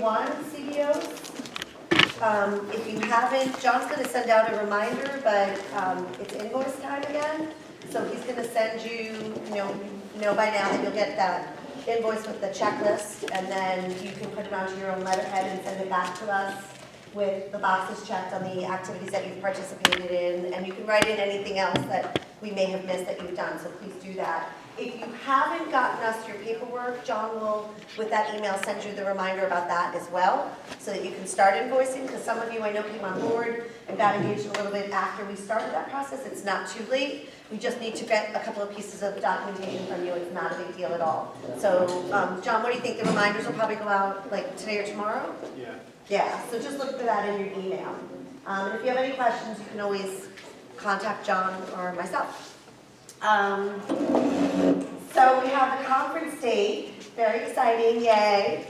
One CBOs. If you haven't, John's going to send out a reminder, but it's invoice time again. So he's going to send you, know by now that you'll get that invoice with the checklist, and then you can put it onto your own letterhead and send it back to us with the boxes checked on the activities that you've participated in, and you can write in anything else that we may have missed that you've done, so please do that. If you haven't gotten us your paperwork, John will, with that email, send you the reminder about that as well, so that you can start invoicing, because some of you I know came on board and got engaged a little bit after we started that process. It's not too late. We just need to get a couple of pieces of documentation from you. It's not a big deal at all. So, John, what do you think? The reminders will probably go out like today or tomorrow? Yeah. Yeah, so just look for that in your email. And if you have any questions, you can always contact John or myself. So we have the conference date, very exciting, yay.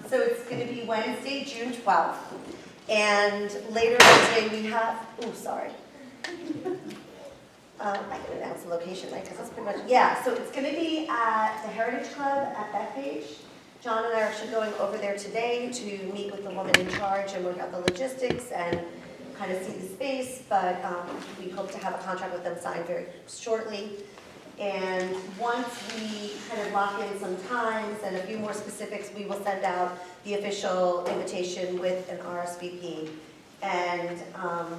So it's going to be Wednesday, June 12th. And later in the day we have, I can announce the location, right, because it's pretty much, yeah. So it's going to be at the Heritage Club at Bethpage. John and I are actually going over there today to meet with the woman in charge and work out the logistics and kind of see the space, but we hope to have a contract with them signed very shortly. And once we kind of lock in some times and a few more specifics, we will send out the official invitation with an RSVP. And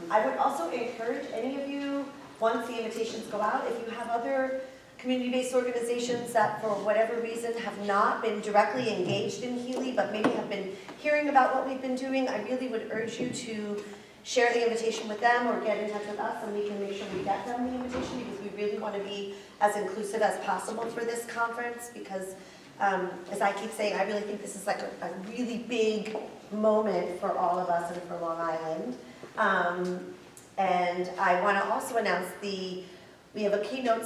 I would also encourage any of you, once the invitations go out, if you have other community-based organizations that for whatever reason have not been directly engaged in HEALI, but maybe have been hearing about what we've been doing, I really would urge you to share the invitation with them or get in touch with us, and we can make sure we get them the invitation, because we really want to be as inclusive as possible for this conference, because as I keep saying, I really think this is like a really big moment for all of us and for Long Island. And I want to also announce we have a keynote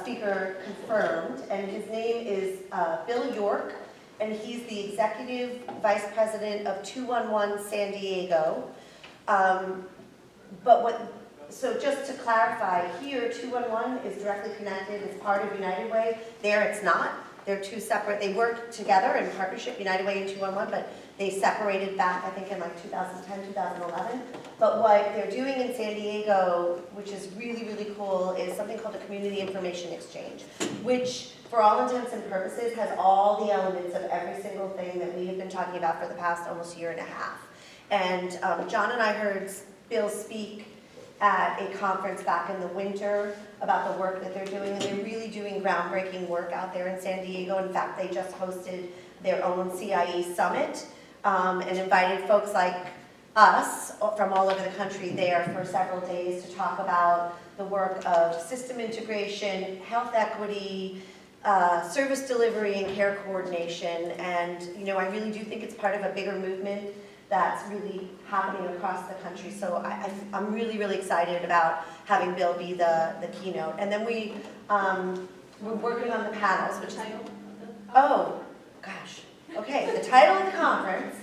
speaker confirmed, and his name is Bill York, and he's the Executive Vice President of 211 San Diego. So just to clarify, here 211 is directly connected, it's part of United Way. There it's not. They're two separate, they work together in partnership, United Way and 211, but they separated back, I think, in like 2010, 2011. But what they're doing in San Diego, which is really, really cool, is something called a Community Information Exchange, which, for all intents and purposes, has all the elements of every single thing that we have been talking about for the past almost year and a half. And John and I heard Bill speak at a conference back in the winter about the work that they're doing, and they're really doing groundbreaking work out there in San Diego. In fact, they just hosted their own CIE summit and invited folks like us from all over the country there for several days to talk about the work of system integration, health equity, service delivery and care coordination. And I really do think it's part of a bigger movement that's really happening across the country. So I'm really, really excited about having Bill be the keynote. And then we're working on the panels, which is, oh, gosh. Okay, the title of the conference.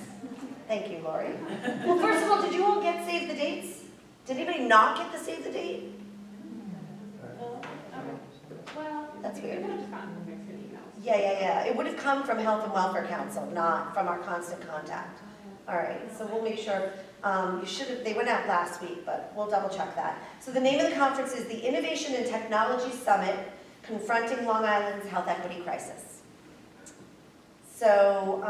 Thank you, Lori. Well, first of all, did you all get Save the Dates? Did anybody not get the Save the Date? Well, that's weird. It would have gotten from your emails. Yeah. It would have come from Health and Welfare Council, not from our constant contact. All right, so we'll make sure. They went out last week, but we'll double check that. So the name of the conference is the Innovation and Technology Summit, Confronting Long Island's Health Equity Crisis. So,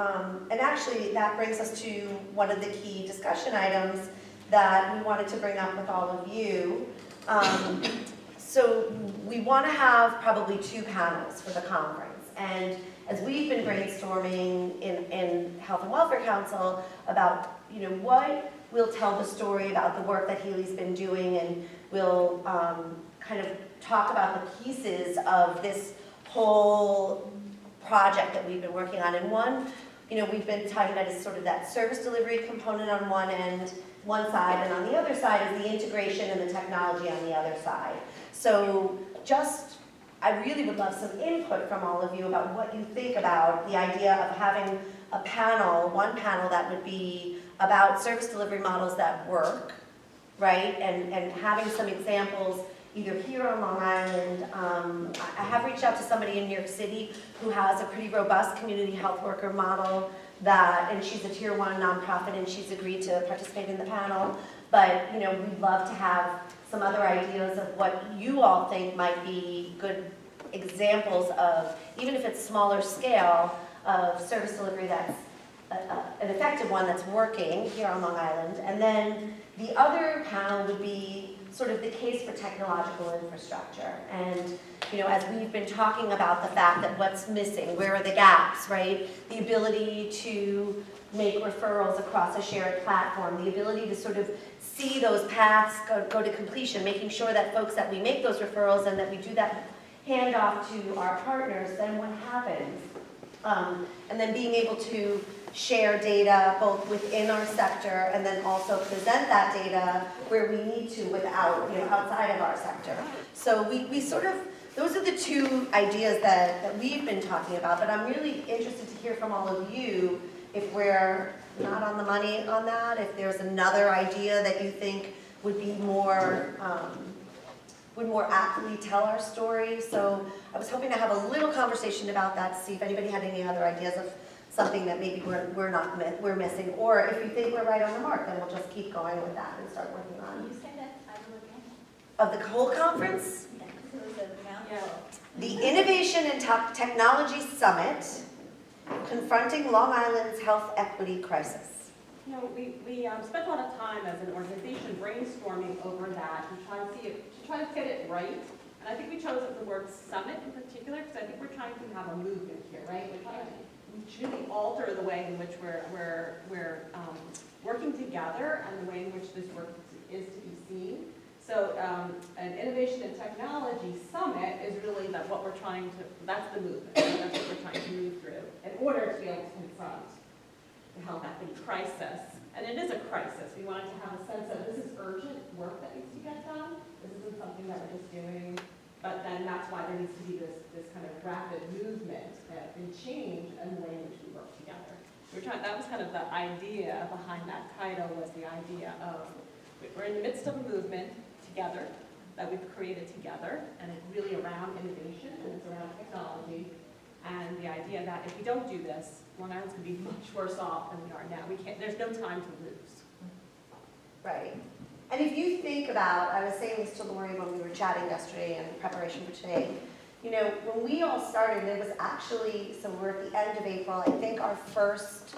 and actually that brings us to one of the key discussion items that we wanted to bring up with all of you. So we want to have probably 2 panels for the conference. And as we've been brainstorming in Health and Welfare Council about, what will tell the story about the work that HEALI's been doing, and we'll kind of talk about the pieces of this whole project that we've been working on. And one, we've been talking about is sort of that service delivery component on one side, and on the other side is the integration and the technology on the other side. So I really would love some input from all of you about what you think about the idea of having a panel, one panel that would be about service delivery models that work, right? And having some examples either here on Long Island. I have reached out to somebody in New York City who has a pretty robust community health worker model that, and she's a tier 1 nonprofit and she's agreed to participate in the panel, but we'd love to have some other ideas of what you all think might be good examples of, even if it's smaller scale, of service delivery that's an effective one that's working here on Long Island. And then the other panel would be sort of the case for technological infrastructure. And as we've been talking about the fact that what's missing, where are the gaps, right? The ability to make referrals across a shared platform, the ability to sort of see those paths go to completion, making sure that folks that we make those referrals and that we do that handoff to our partners, then what happens? And then being able to share data both within our sector and then also present that data where we need to without, outside of our sector. So we sort of, those are the two ideas that we've been talking about, but I'm really interested to hear from all of you if we're not on the money on that, if there's another idea that you think would be more, would more aptly tell our story. So I was hoping to have a little conversation about that to see if anybody had any other ideas of something that maybe we're missing, or if you think we're right on the mark, then we'll just keep going with that and start working on. You say that title again? Of the whole conference, It was a mouthful. the Innovation and Technology Summit, Confronting Long Island's Health Equity Crisis. We spent a lot of time as an organization brainstorming over that to try to get it right. And I think we chose the word summit in particular because I think we're trying to have a movement here, right? We're trying to really alter the way in which we're working together and the way in which this work is to be seen. So an innovation and technology summit is really what we're trying to, that's the movement, that's what we're trying to move through in order to be able to confront the health equity crisis. And it is a crisis. We wanted to have a sense of this is urgent work that needs to get done. This isn't something that we're just doing, but then that's why there needs to be this kind of rapid movement and change in the way in which we work together. That was kind of the idea behind that title, was the idea of we're in the midst of a movement together that we've created together, and it's really around innovation and it's around technology. And the idea that if we don't do this, Long Island's going to be much worse off than we are now. There's no time to lose. Right. And if you think about, I was saying this to Lori when we were chatting yesterday in preparation for today, when we all started, it was actually, so we're at the end of April, I think our first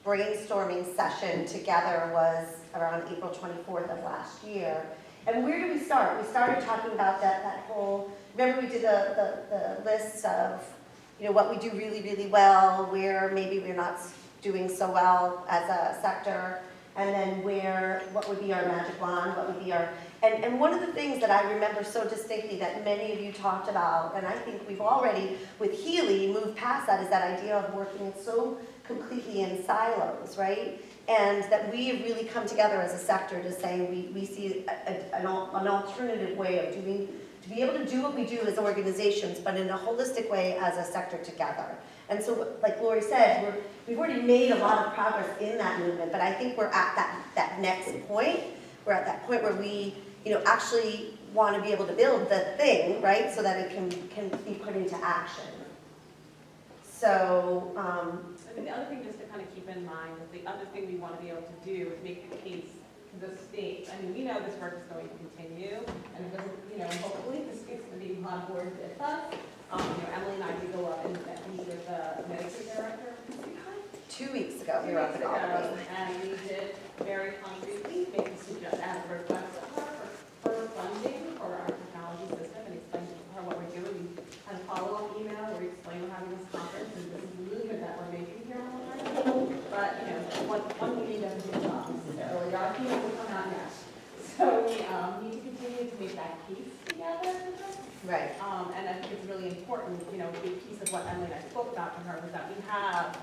brainstorming session together was around April 24th of last year. And where did we start? We started talking about that whole, remember we did the list of, what we do really, really well, where maybe we're not doing so well as a sector, and then what would be our magic wand, what would be our, and one of the things that I remember so distinctly that many of you talked about, and I think we've already, with HEALI, moved past that, is that idea of working so completely in silos, right? And that we have really come together as a sector to say we see an alternative way of doing, to be able to do what we do as organizations, but in a holistic way as a sector together. And so, like Lori said, we've already made a lot of progress in that movement, but I think we're at that next point. We're at that point where we, actually want to be able to build the thing, right, so that it can be put into action. So, I mean, the other thing just to kind of keep in mind is the other thing we want to be able to do is make the case to the state. I mean, we know this work is going to continue, and it doesn't, hopefully the state's going to be on board with us. Emily and I did go up and meet with the Medicaid director 2 weeks ago, we were up in Albany. and we did very concretely make a suggestion, add a request to her for funding for our technology system and explain to her what we're doing. We had a follow-up email where we explained we're having this conference and this is the movement that we're making here on the island. But, one meeting doesn't do the job necessarily. Our people will come out next. So we need to continue to make that case together. Right. And I think it's really important, a big piece of what Emily and I spoke about to her was that we have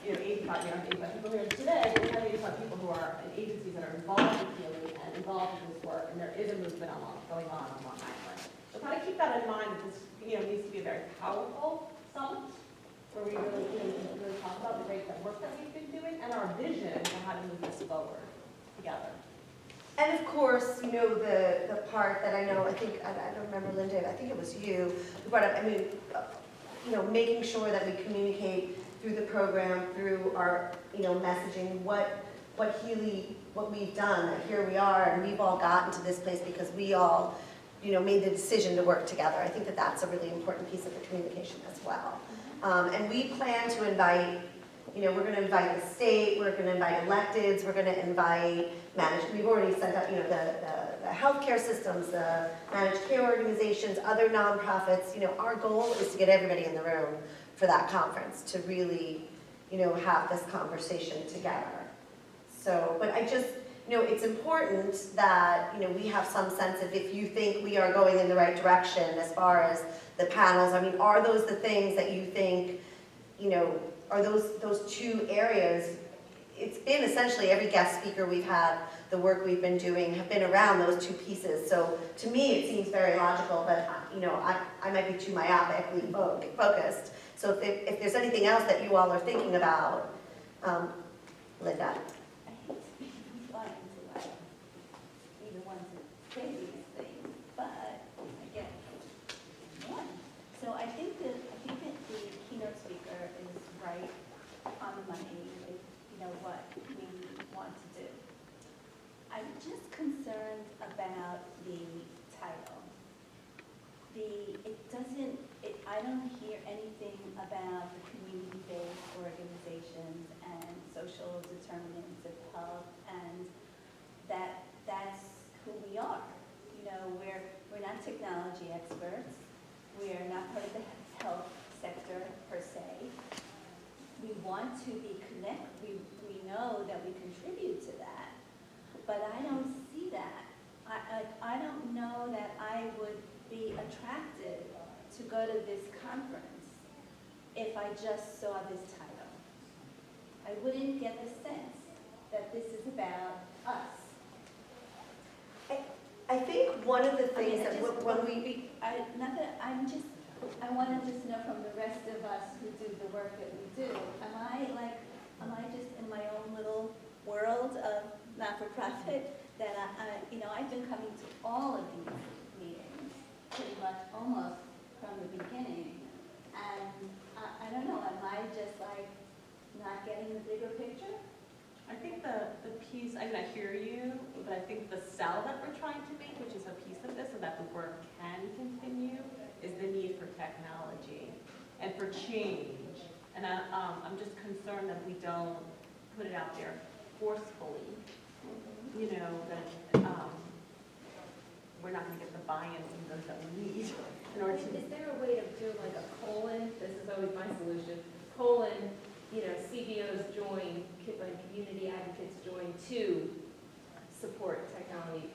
85 people here today, but we have 85 people who are in agencies that are involved in HEALI and involved in this work, and there is a movement going on Long Island. So kind of keep that in mind that this needs to be a very powerful summit where we really talk about the great work that we've been doing and our vision for how to move this forward together. And of course, the part that I know, I don't remember Linda, I think it was you who brought up, making sure that we communicate through the program, through our messaging what we've done, that here we are, and we've all gotten to this place because we all, made the decision to work together. I think that that's a really important piece of the communication as well. And we plan to invite, we're going to invite the state, we're going to invite electeds, we're going to invite we've already sent out, the healthcare systems, the managed care organizations, other nonprofits. Our goal is to get everybody in the room for that conference to really, have this conversation together. So, but I just, it's important that, we have some sense of if you think we are going in the right direction as far as the panels. I mean, are those the things that you think, are those two areas? It's been essentially every guest speaker we've had, the work we've been doing have been around those two pieces. So to me, it seems very logical, but I might be too myopically focused. So if there's anything else that you all are thinking about, Linda. I hate to be inclined to be the one to say these things, but I get one. So I think that the keynote speaker is right on the money with, what we want to do. I'm just concerned about the title. I don't hear anything about the community-based organizations and social determinants of health, and that's who we are. We're not technology experts. We're not part of the health sector per se. We want to be connected. We know that we contribute to that, but I don't see that. I don't know that I would be attracted to go to this conference if I just saw this title. I wouldn't get the sense that this is about us. I think one of the things that when we I want to just know from the rest of us who do the work that we do, am I just in my own little world of not-for-profit that I've been coming to all of these meetings pretty much almost from the beginning, and I don't know, am I just not getting the bigger picture? I think the piece, I hear you, but I think the sell that we're trying to make, which is a piece of this so that the work can continue, is the need for technology and for change. And I'm just concerned that we don't put it out there forcefully, that we're not going to get the buy-in from those that we need in order to. Is there a way of doing like a colon? This is always my solution. CBOs join, community advocates join to support technology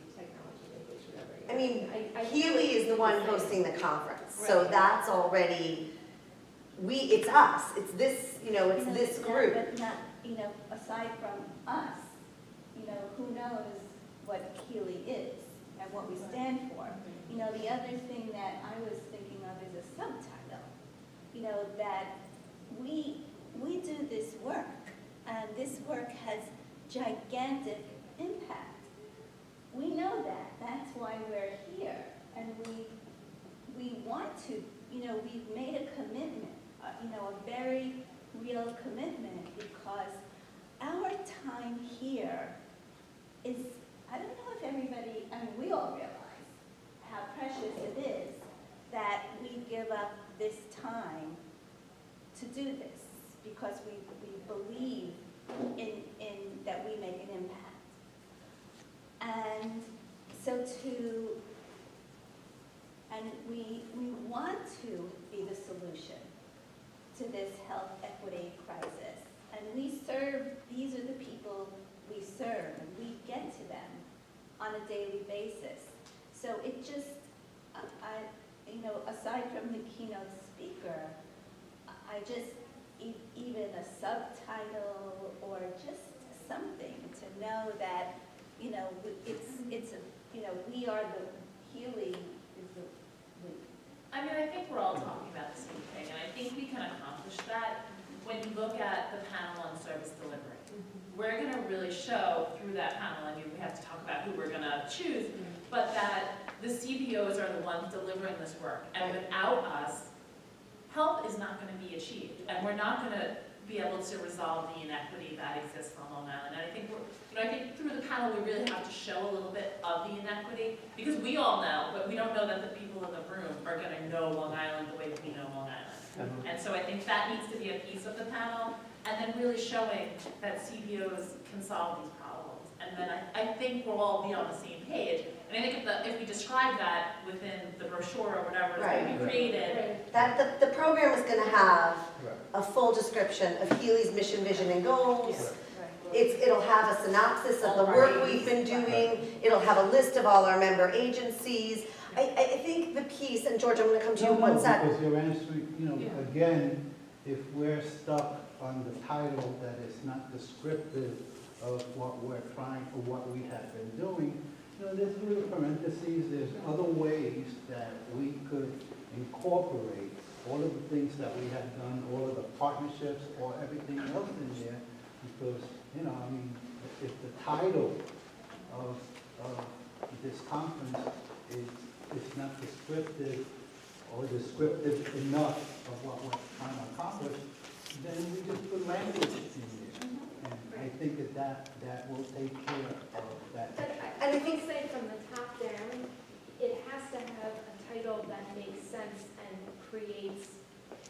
innovation, whatever. I mean, I HEALI is the one hosting the conference, so Right. that's already, it's us, it's this, it's this group. But not, aside from us, who knows what HEALI is and what we stand for. The other thing that I was thinking of is a subtitle, that we do this work, and this work has gigantic impact. We know that. That's why we're here, and we want to. We've made a commitment, a very real commitment, because our time here is. I don't know if everybody. We all realize how precious it is that we give up this time to do this, because we believe in that we make an impact. And so we want to be the solution to this health equity crisis. And these are the people we serve, and we get to them on a daily basis. So it just, aside from the keynote speaker, I just, even a subtitle or just something to know that, we are the HEALI is the. I think we're all talking about the same thing, and I think we can accomplish that when you look at the panel on service delivery. We're going to really show through that panel, we have to talk about who we're going to choose, but that the CBOs are the ones delivering this work, and without us, health is not going to be achieved, and we're not going to be able to resolve the inequity that exists on Long Island. And I think I think through the panel, we really have to show a little bit of the inequity, because we all know, but we don't know that the people in the room are gonna know Long Island the way that we know Long Island. And so I think that needs to be a piece of the panel, and then really showing that CBOs can solve these problems. And then I think we'll all be on the same page. And I think if we describe that within the brochure or whatever is going to be created. That the program is gonna have a full description of HEALI's mission, vision, and goals. It'll have a synopsis of the work we've been doing. It'll have a list of all our member agencies. I think the piece, and George, I'm gonna come to you one sec. Because you're answering, again, if we're stuck on the title that is not descriptive of what we're trying, or what we have been doing, there's little parentheses, there's other ways that we could incorporate all of the things that we have done, all of the partnerships, or everything else in there, because, if the title of this conference is not descriptive or descriptive enough of what we're trying to accomplish, then we just put language in there. And I think that will take care of that. But I think say from the top down, it has to have a title that makes sense and creates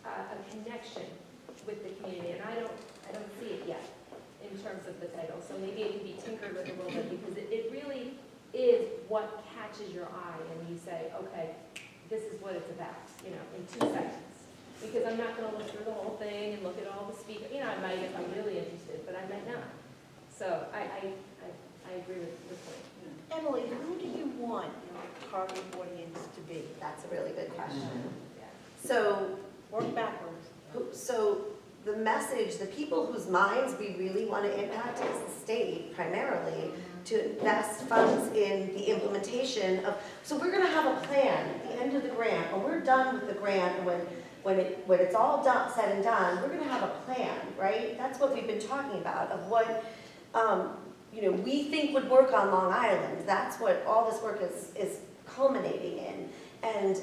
a connection with the community. And I don't see it yet in terms of the title. So maybe it can be tinkered with a little bit, because it really is what catches your eye and you say, okay, this is what it's about, in 2 seconds. Because I'm not going to look through the whole thing and look at all the speakers. I might if I'm really interested, but I might not. So I agree with this point. Emily, who do you want your target audience to be? That's a really good question. Yeah. So, Work backwards. so the message, the people whose minds we really want to impact is the state primarily, to invest funds in the implementation of, so we're going to have a plan at the end of the grant. When we're done with the grant, and when it's all done, said and done, we're going to have a plan, right? That's what we've been talking about, of what we think would work on Long Island. That's what all this work is culminating in. And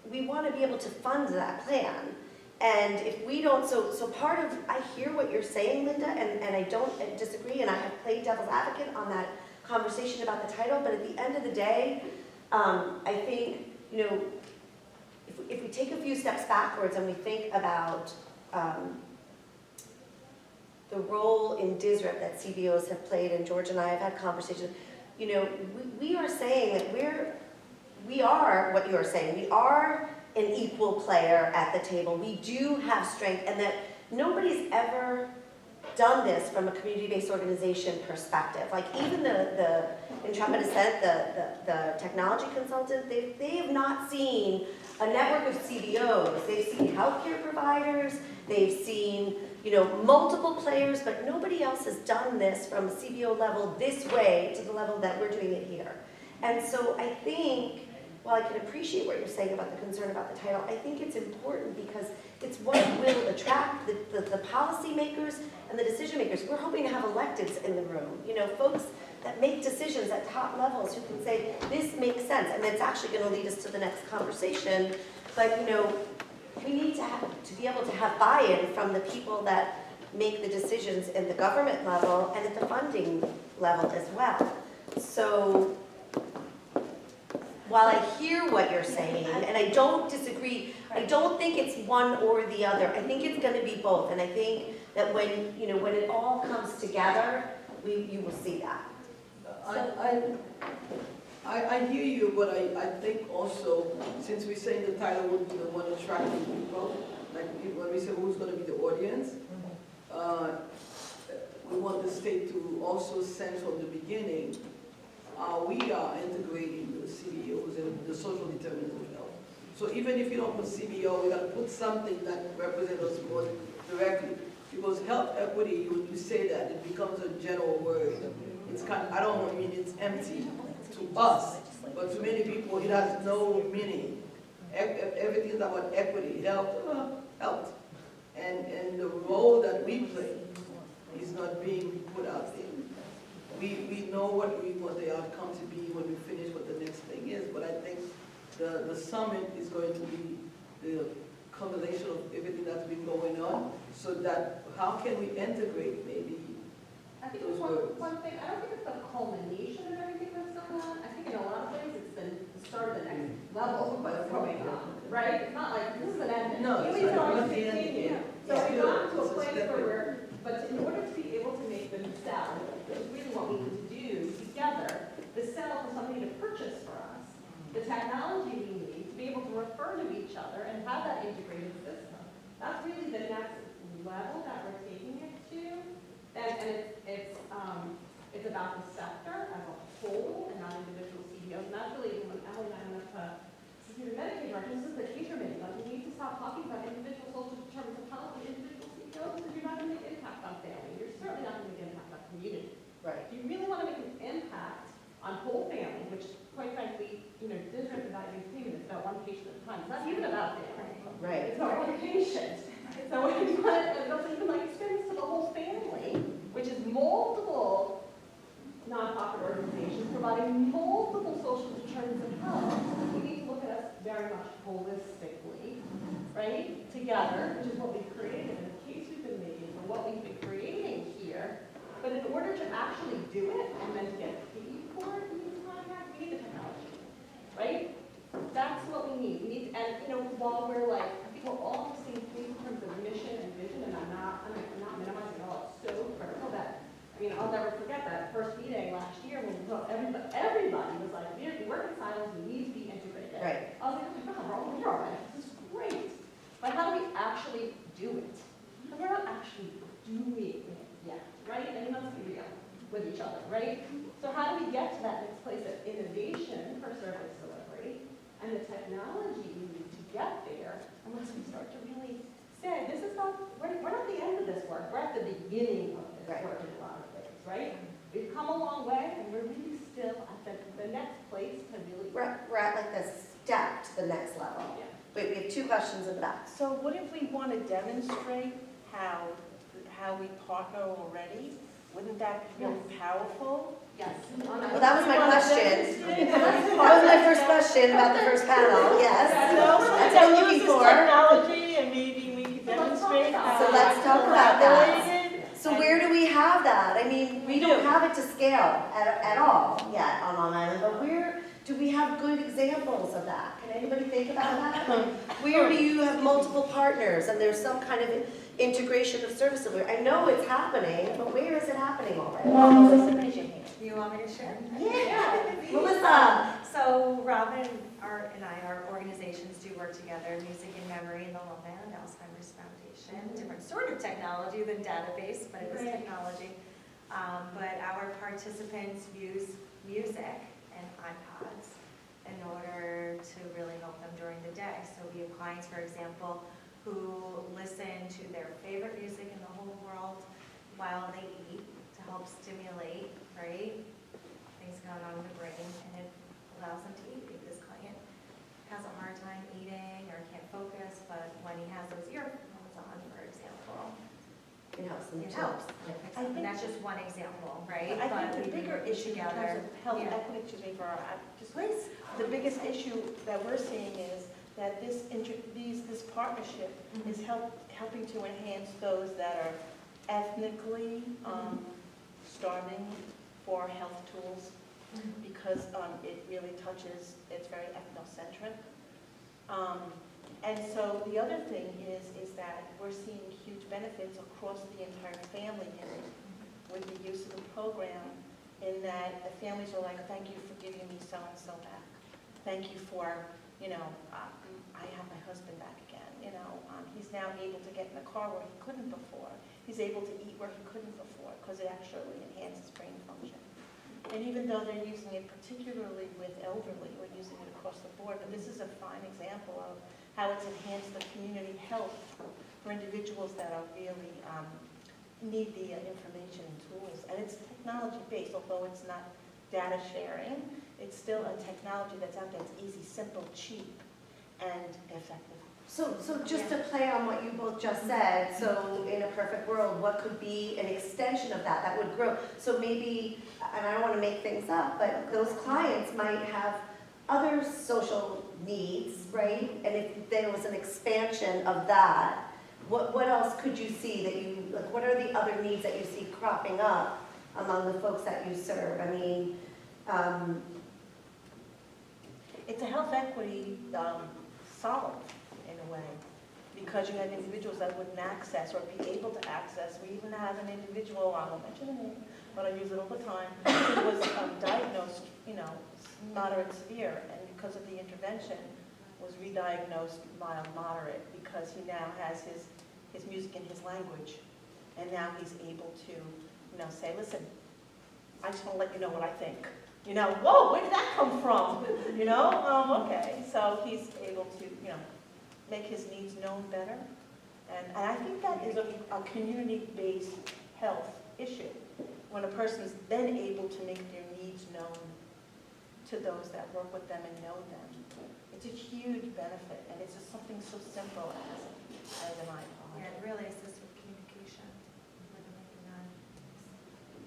we want to be able to fund that plan. And if we don't, so part of, I hear what you're saying, Linda, and I don't disagree, and I have played devil's advocate on that conversation about the title, but at the end of the day, I think, if we take a few steps backwards and we think about the role in DISRIP that CBOs have played, and George and I have had conversations, we are saying that we are what you are saying. We are an equal player at the table. We do have strength, and that nobody's ever done this from a community-based organization perspective. Like even the Intrepid Ascent, the technology consultant, they have not seen a network of CBOs. They've seen healthcare providers, they've seen multiple players, but nobody else has done this from a CBO level this way to the level that we're doing it here. And so I think, while I can appreciate what you're saying about the concern about the title, I think it's important because it's what will attract the policymakers and the decision makers. We're hoping to have electeds in the room, folks that make decisions at top levels who can say, this makes sense, and it's actually going to lead us to the next conversation. But, we need to be able to have buy-in from the people that make the decisions in the government level and at the funding level as well. So, while I hear what you're saying, and I don't disagree, I don't think it's one or the other. I think it's going to be both, and I think that when it all comes together, you will see that. I hear you, but I think also, since we say the title would be the one attracting people, like when we say who's going to be the audience, we want the state to also sense from the beginning we are integrating the CBOs and the social determinants of health. So even if you don't put CBO, we got to put something that represents us more directly. Because health equity, when you say that, it becomes a general word. It's I don't mean it's empty to us, but to many people it has no meaning. Everything is about equity, health. And the role that we play is not being put out there. We know what we want the outcome to be when we finish what the next thing is, but I think the summit is going to be the culmination of everything that's been going on, so that how can we integrate maybe? I think it was one thing, I don't think it's the culmination of everything that's going on. I think in a lot of ways it's the start of the next level of what's going on, right? It's not like, this is an end. No, it's Healing like always one end. continue. So Yeah. we got to a It's a place step where in. we're, but in order to be able to make them sell, which is really what we need to do together, is sell for somebody to purchase for us. The technology we need to be able to refer to each other and have that integrated system. That's really the next level that we're taking it to. And it's about the sector as a whole and not individual CEOs. And that's really when Ally and I went up to see the Medicaid director, this is the case meeting. Like, we need to stop talking about individual social determinants of health and individual CEOs because you're not going to make impact on family. You're certainly not going to make impact on community. Right. If you really want to make an impact on whole family, which quite frankly, district evaluating payment is about one patient at a time. It's not even about family. Right. It's about one patient. So when you want it, it doesn't even like extends to the whole family, which is multiple nonprofit organizations providing multiple social determinants of health. We need to look at us very much holistically, right? Together, which is what we've created and the case we've been making for what we've been creating here. But in order to actually do it and then to get paid for it, we need contract, we need the technology, right? That's what we need. We need, and while we're like, I think we're all on the same page in terms of mission and vision, and I'm not minimizing it all. It's so critical that, I'll never forget that first meeting last year when we thought everybody was like, we work in silos, we need to be integrated. Right. I was like, oh my God, we're all here already. This is great. But how do we actually do it? And we're not actually doing it yet, right? And let's be real with each other, right? So how do we get to that next place of innovation for service delivery and the technology we need to get there unless we start to really say, this is not, we're not the end of this work, we're at the beginning of this Right. work in a lot of ways, right? We've come a long way and we're really still at the next place to really. We're at like the step to the next level. Yeah. Wait, we have two questions in the back. So what if we want to demonstrate how we partner already? Wouldn't that be really powerful? Yes. Well, that was my question. That was my first question about the first panel, yes. That's what I'm looking for. Technology, and maybe we could demonstrate how. So let's talk about that. collaborated. So where do we have that? I mean, we don't have it to scale at all yet on Long Island, but where do we have good examples of that? Can anybody think about that? Like, where do you have multiple partners and there's some kind of integration of service delivery? I know it's happening, but where is it happening already? Melissa, raise your hand. You want me to share? Yeah, Melissa. So Robin and our organizations do work together, Music in Memory and the Long Island Alzheimer's Foundation. Different sort of technology than database, but it was technology. But our participants use music and iPods in order to really help them during the day. So we have clients, for example, who listen to their favorite music in the whole world while they eat to help stimulate, right, things going on in the brain, and it allows them to eat. This client has a hard time eating or can't focus, but when he has those earphones on, for example, It helps them it too. helps. And that's just one example, right? I But think the we bigger work issue in terms together. of health Yeah. equity, for the biggest issue that we're seeing is that this partnership is helping to enhance those that are ethnically starving for health tools, because it really touches, it's very ethnocentric. And so the other thing is that we're seeing huge benefits across the entire family unit with the use of the program, in that the families are like, thank you for giving me so-and-so back. Thank you for, I have my husband back again, he's now able to get in the car where he couldn't before. He's able to eat where he couldn't before, because it actually enhances brain function. And even though they're using it particularly with elderly, we're using it across the board, but this is a fine example of how it's enhanced the community health for individuals that are really need the information and tools. And it's technology-based, although it's not data sharing. It's still a technology that's out there. It's easy, simple, cheap, and effective. So just to play on what you both just said, so in a perfect world, what could be an extension of that would grow? So maybe, and I don't want to make things up, but those clients might have other social needs, right? And if there was an expansion of that, what else could you see that you, like, what are the other needs that you see cropping up among the folks that you serve? I mean, It's a health equity solve in a way, because you have individuals that wouldn't access or be able to access. We even have an individual, I won't mention the name, but I use it all the time, who was diagnosed, moderate severe, and because of the intervention, was re-diagnosed mild moderate, because he now has his music in his language, and now he's able to, say, listen, I just want to let you know what I think. Whoa, where did that come from? Okay. So he's able to, make his needs known better. And I think that is a community-based health issue, when a person's then able to make their needs known to those that work with them and know them. It's a huge benefit, and it's just something so simple as an iPod. Yeah, it really assists with communication.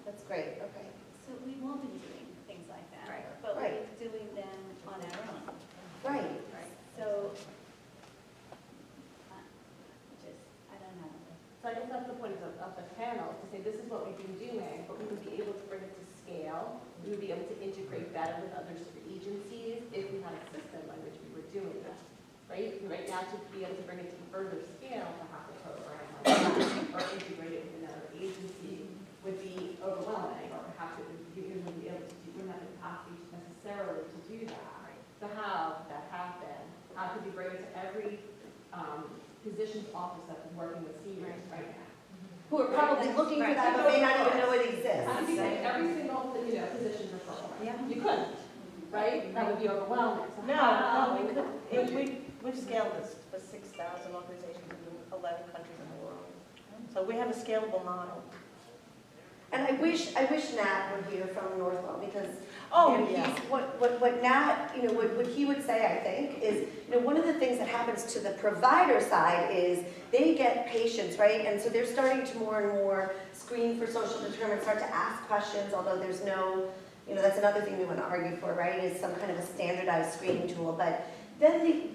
that's great, okay. So we won't be doing things like that. Right. But Right. we're doing them on our own. Right. So, I don't know. So I guess that's the point of the panel, to say this is what we've been doing, but we would be able to bring it to scale. We would be able to integrate better with other sort of agencies if we had a system by which we were doing that, right? Right now, to be able to bring it to further scale, to have a program like that, or integrate it with another agency would be overwhelming, or have to, you wouldn't be able to, you wouldn't have the capacity necessarily to do that. So how could that happen? How could you bring it to every physician's office that's working with seniors right now? Who are probably looking for that, but may not even know it How exists. could you take every single, physician referral? Yeah. You couldn't, right? That would be overwhelming. So No, how- we could, we've scaled this for 6,000 organizations in 11 countries in the world. So we have a scalable model. And I wish Nat were here from Northwell, because Yeah. what Nat, what he would say, I think, is, one of the things that happens to the provider side is they get patients, right? And so they're starting to more and more screen for social determinants, start to ask questions, although there's no, that's another thing we want to argue for, right, is some kind of a standardized screening tool. But then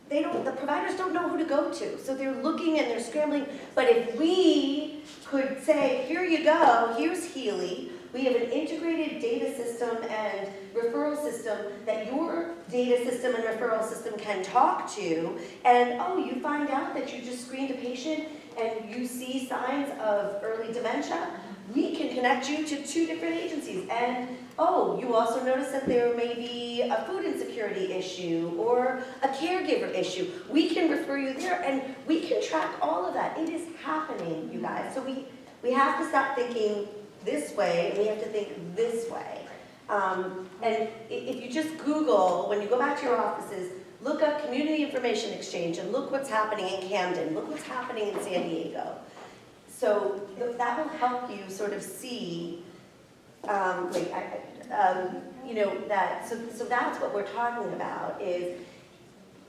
the providers don't know who to go to. So they're looking and they're scrambling. But if we could say, here you go, here's HEALI. We have an integrated data system and referral system that your data system and referral system can talk to. And, you find out that you just screened a patient and you see signs of early dementia. We can connect you to 2 different agencies. And, you also notice that there may be a food insecurity issue or a caregiver issue. We can refer you there, and we can track all of that. It is happening, you guys. So we have to stop thinking this way, and we have to think this way. And if you just Google, when you go back to your offices, look up Community Information Exchange and look what's happening in Camden, look what's happening in San Diego. So that will help you sort of see, so that's what we're talking about, is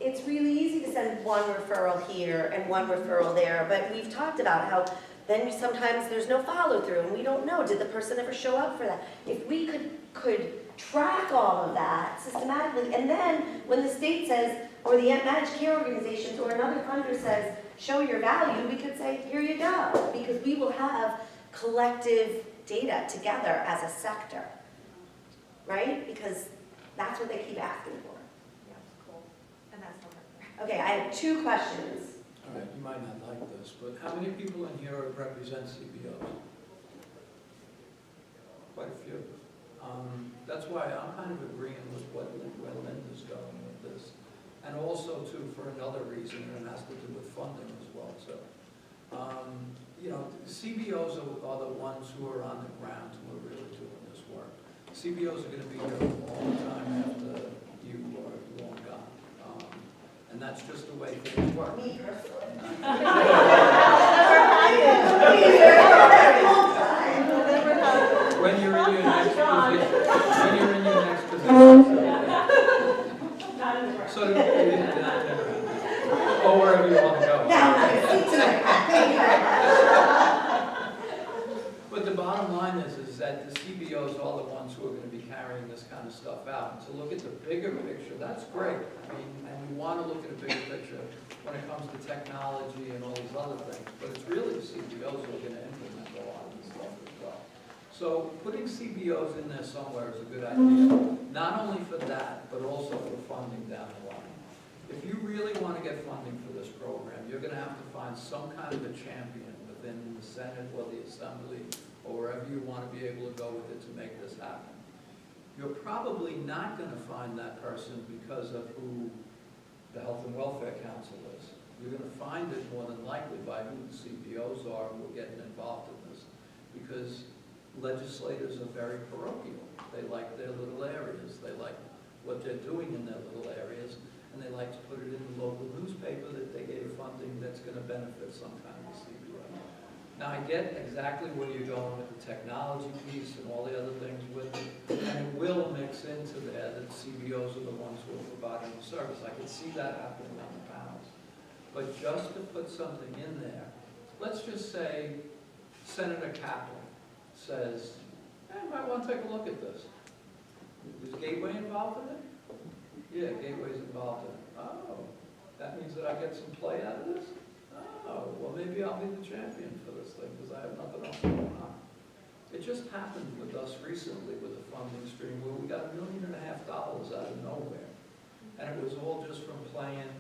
it's really easy to send one referral here and one referral there, but we've talked about how then sometimes there's no follow through and we don't know, did the person ever show up for that? If we could track all of that systematically, and then when the state says, or the managed care organizations or another funder says, show your value, we could say, here you go, because we will have collective data together as a sector, right? Because that's what they keep asking for. Yeah, cool. And that's not Okay, I have 2 questions. All right, you might not like this, but how many people in here represent CBOs? Quite a few. That's why I'm kind of agreeing with where Linda's going with this. And also, too, for another reason, and it has to do with funding as well, too. CBOs are the ones who are on the ground who are really doing this work. CBOs are going to be here all the time after you are long gone. And that's just the way things work. Me personally. When you're in your next position, so or wherever you want to go. But the bottom line is that the CBOs are the ones who are gonna be carrying this kind of stuff out. And to look at the bigger picture, that's great. I mean, and we wanna look at a bigger picture when it comes to technology and all these other things. But it's really the CBOs who are gonna implement a lot of this stuff as well. So putting CBOs in there somewhere is a good idea, not only for that, but also for funding down the line. If you really wanna get funding for this program, you're gonna have to find some kind of a champion within the Senate or the Assembly, or wherever you want to be able to go with it to make this happen. You're probably not going to find that person because of who the Health and Welfare Council is. You're going to find it more than likely by who the CBOs are who are getting involved in this, because legislators are very parochial. They like their little areas. They like what they're doing in their little areas, and they like to put it in the local newspaper that they gave funding that's going to benefit some kind of a CBO. Now, I get exactly where you're going with the technology piece and all the other things with it, and it will mix into there that CBOs are the ones who are providing the service. I can see that happening on the panels. But just to put something in there, let's just say Senator Kaplan says, I might want to take a look at this. Is Gateway involved in it? Yeah, Gateway's involved in it. Oh, that means that I get some play out of this? Oh, well, maybe I'll be the champion for this thing because I have nothing else going on. It just happened with us recently with the funding stream where we got $1.5 million out of nowhere. And it was all just from playing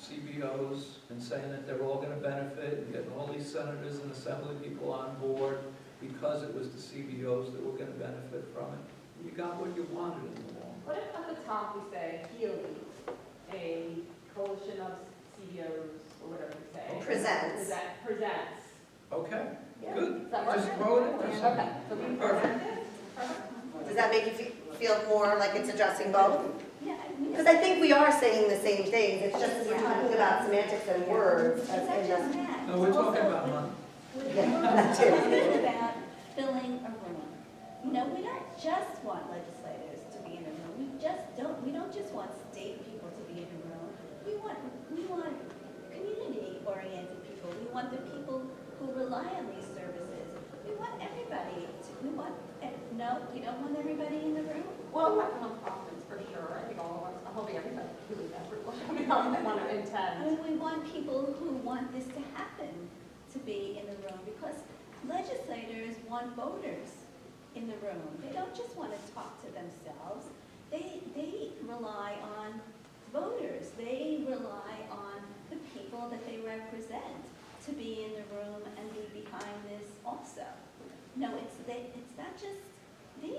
CBOs and saying that they're all going to benefit and getting all these senators and assembly people on board because it was the CBOs that were going to benefit from it. And you got what you wanted in the long run. What if at the top we say HEALI, a coalition of CBOs, or whatever we say? Presents. Presents. Okay, Yeah. good. Does that work? Just vote it. That's Okay, so we Perfect. present it? Does that make you feel more like it's addressing both? Yeah, I mean, Because I think we are saying the same things, it's just we're talking about semantics and words. it's as not in just the- that. No, we're It's talking also about with- money. Yeah, that too. It's about filling a room. You know, we don't just want legislators to be in a room. We don't just want state people to be in a room. We want community-oriented people. We want the people who rely on these services. We want everybody no, you don't want everybody in the room? Well, I want confidence for sure. I think all of us, I'm hoping everybody who is that, I want to I intend. mean, we want people who want this to happen to be in the room because legislators want voters in the room. They don't just want to talk to themselves. They rely on voters. They rely on the people that they represent to be in the room and be behind this also. No, it's not just, they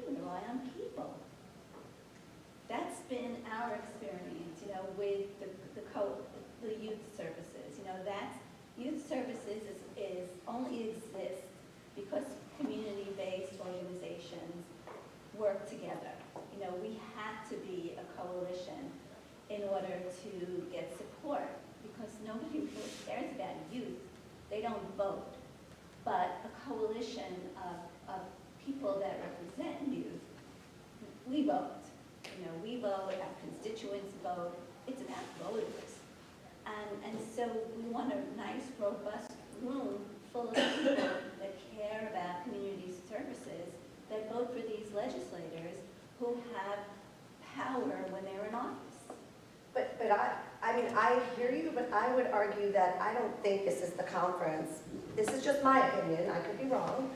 rely on people. That's been our experience, you know, with the youth services. You know, youth services only exists because community-based organizations work together. You know, we have to be a coalition in order to get support because nobody really cares about youth. They don't vote. But a coalition of people that represent youth, we vote. You know, we vote, our constituents vote. It's about voters. And so we want a nice, robust room full of people that care about community services, that vote for these legislators who have power when they're in office. But I mean, I hear you, but I would argue that I don't think this is the conference. This is just my opinion, I could be wrong,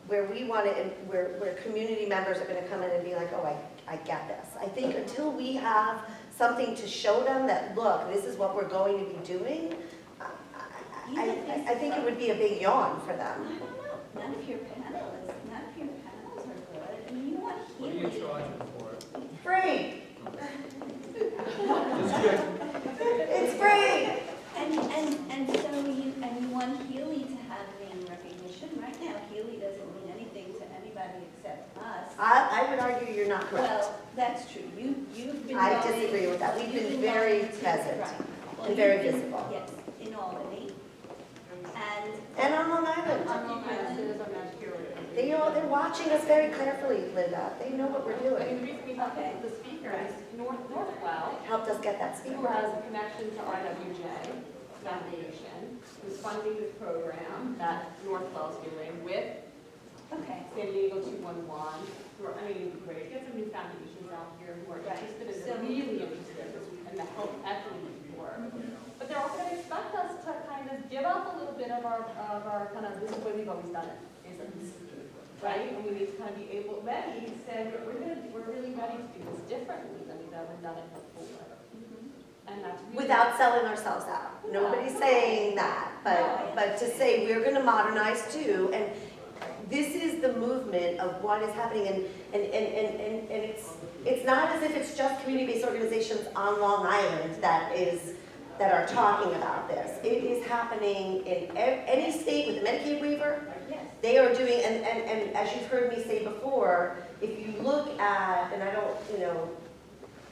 where we want to, where community members are going to come in and be like, oh, I get this. I think until we have something to show them that, look, this is what we're going to be doing, I think it would be a big yawn for I them. don't know, none of your panels are good. I mean, you want What are you HEALI. charging for it? Free, Just check. it's free. And so you want HEALI to have name recognition. Right now, HEALI doesn't mean anything to anybody except us. I would argue you're not correct. Well, that's true. You've been I voting- disagree with that. We've you've been very voting to- present right. Well, and very you've been- visible. Yes, in Albany. And on Long Island. On Long Island. They're watching us very carefully, Linda. They know what we're I mean, doing. the reason we have the speaker is Northwell, Helped us get that who speaker. has a connection to RWJ Foundation, who's funding this program that Northwell's doing with Okay. San Diego 211, I mean, it'd be great, get some new foundations out here who are interested in, really interested in the health equity work. But they're also gonna expect us to kind of give up a little bit of our kind of, this is the way we've always done it, right? And we need to kind of be ready to say, we're really ready to do this differently than we've ever done it before. And that's really. Without selling ourselves out. Nobody's saying that, but to say we're gonna modernize too, and this is the movement of what is happening, and it's not as if it's just community-based organizations on Long Island that are talking about this. It is happening in any state with a Medicaid waiver. Yes. They are doing, and as you've heard me say before, if you look at, and I don't,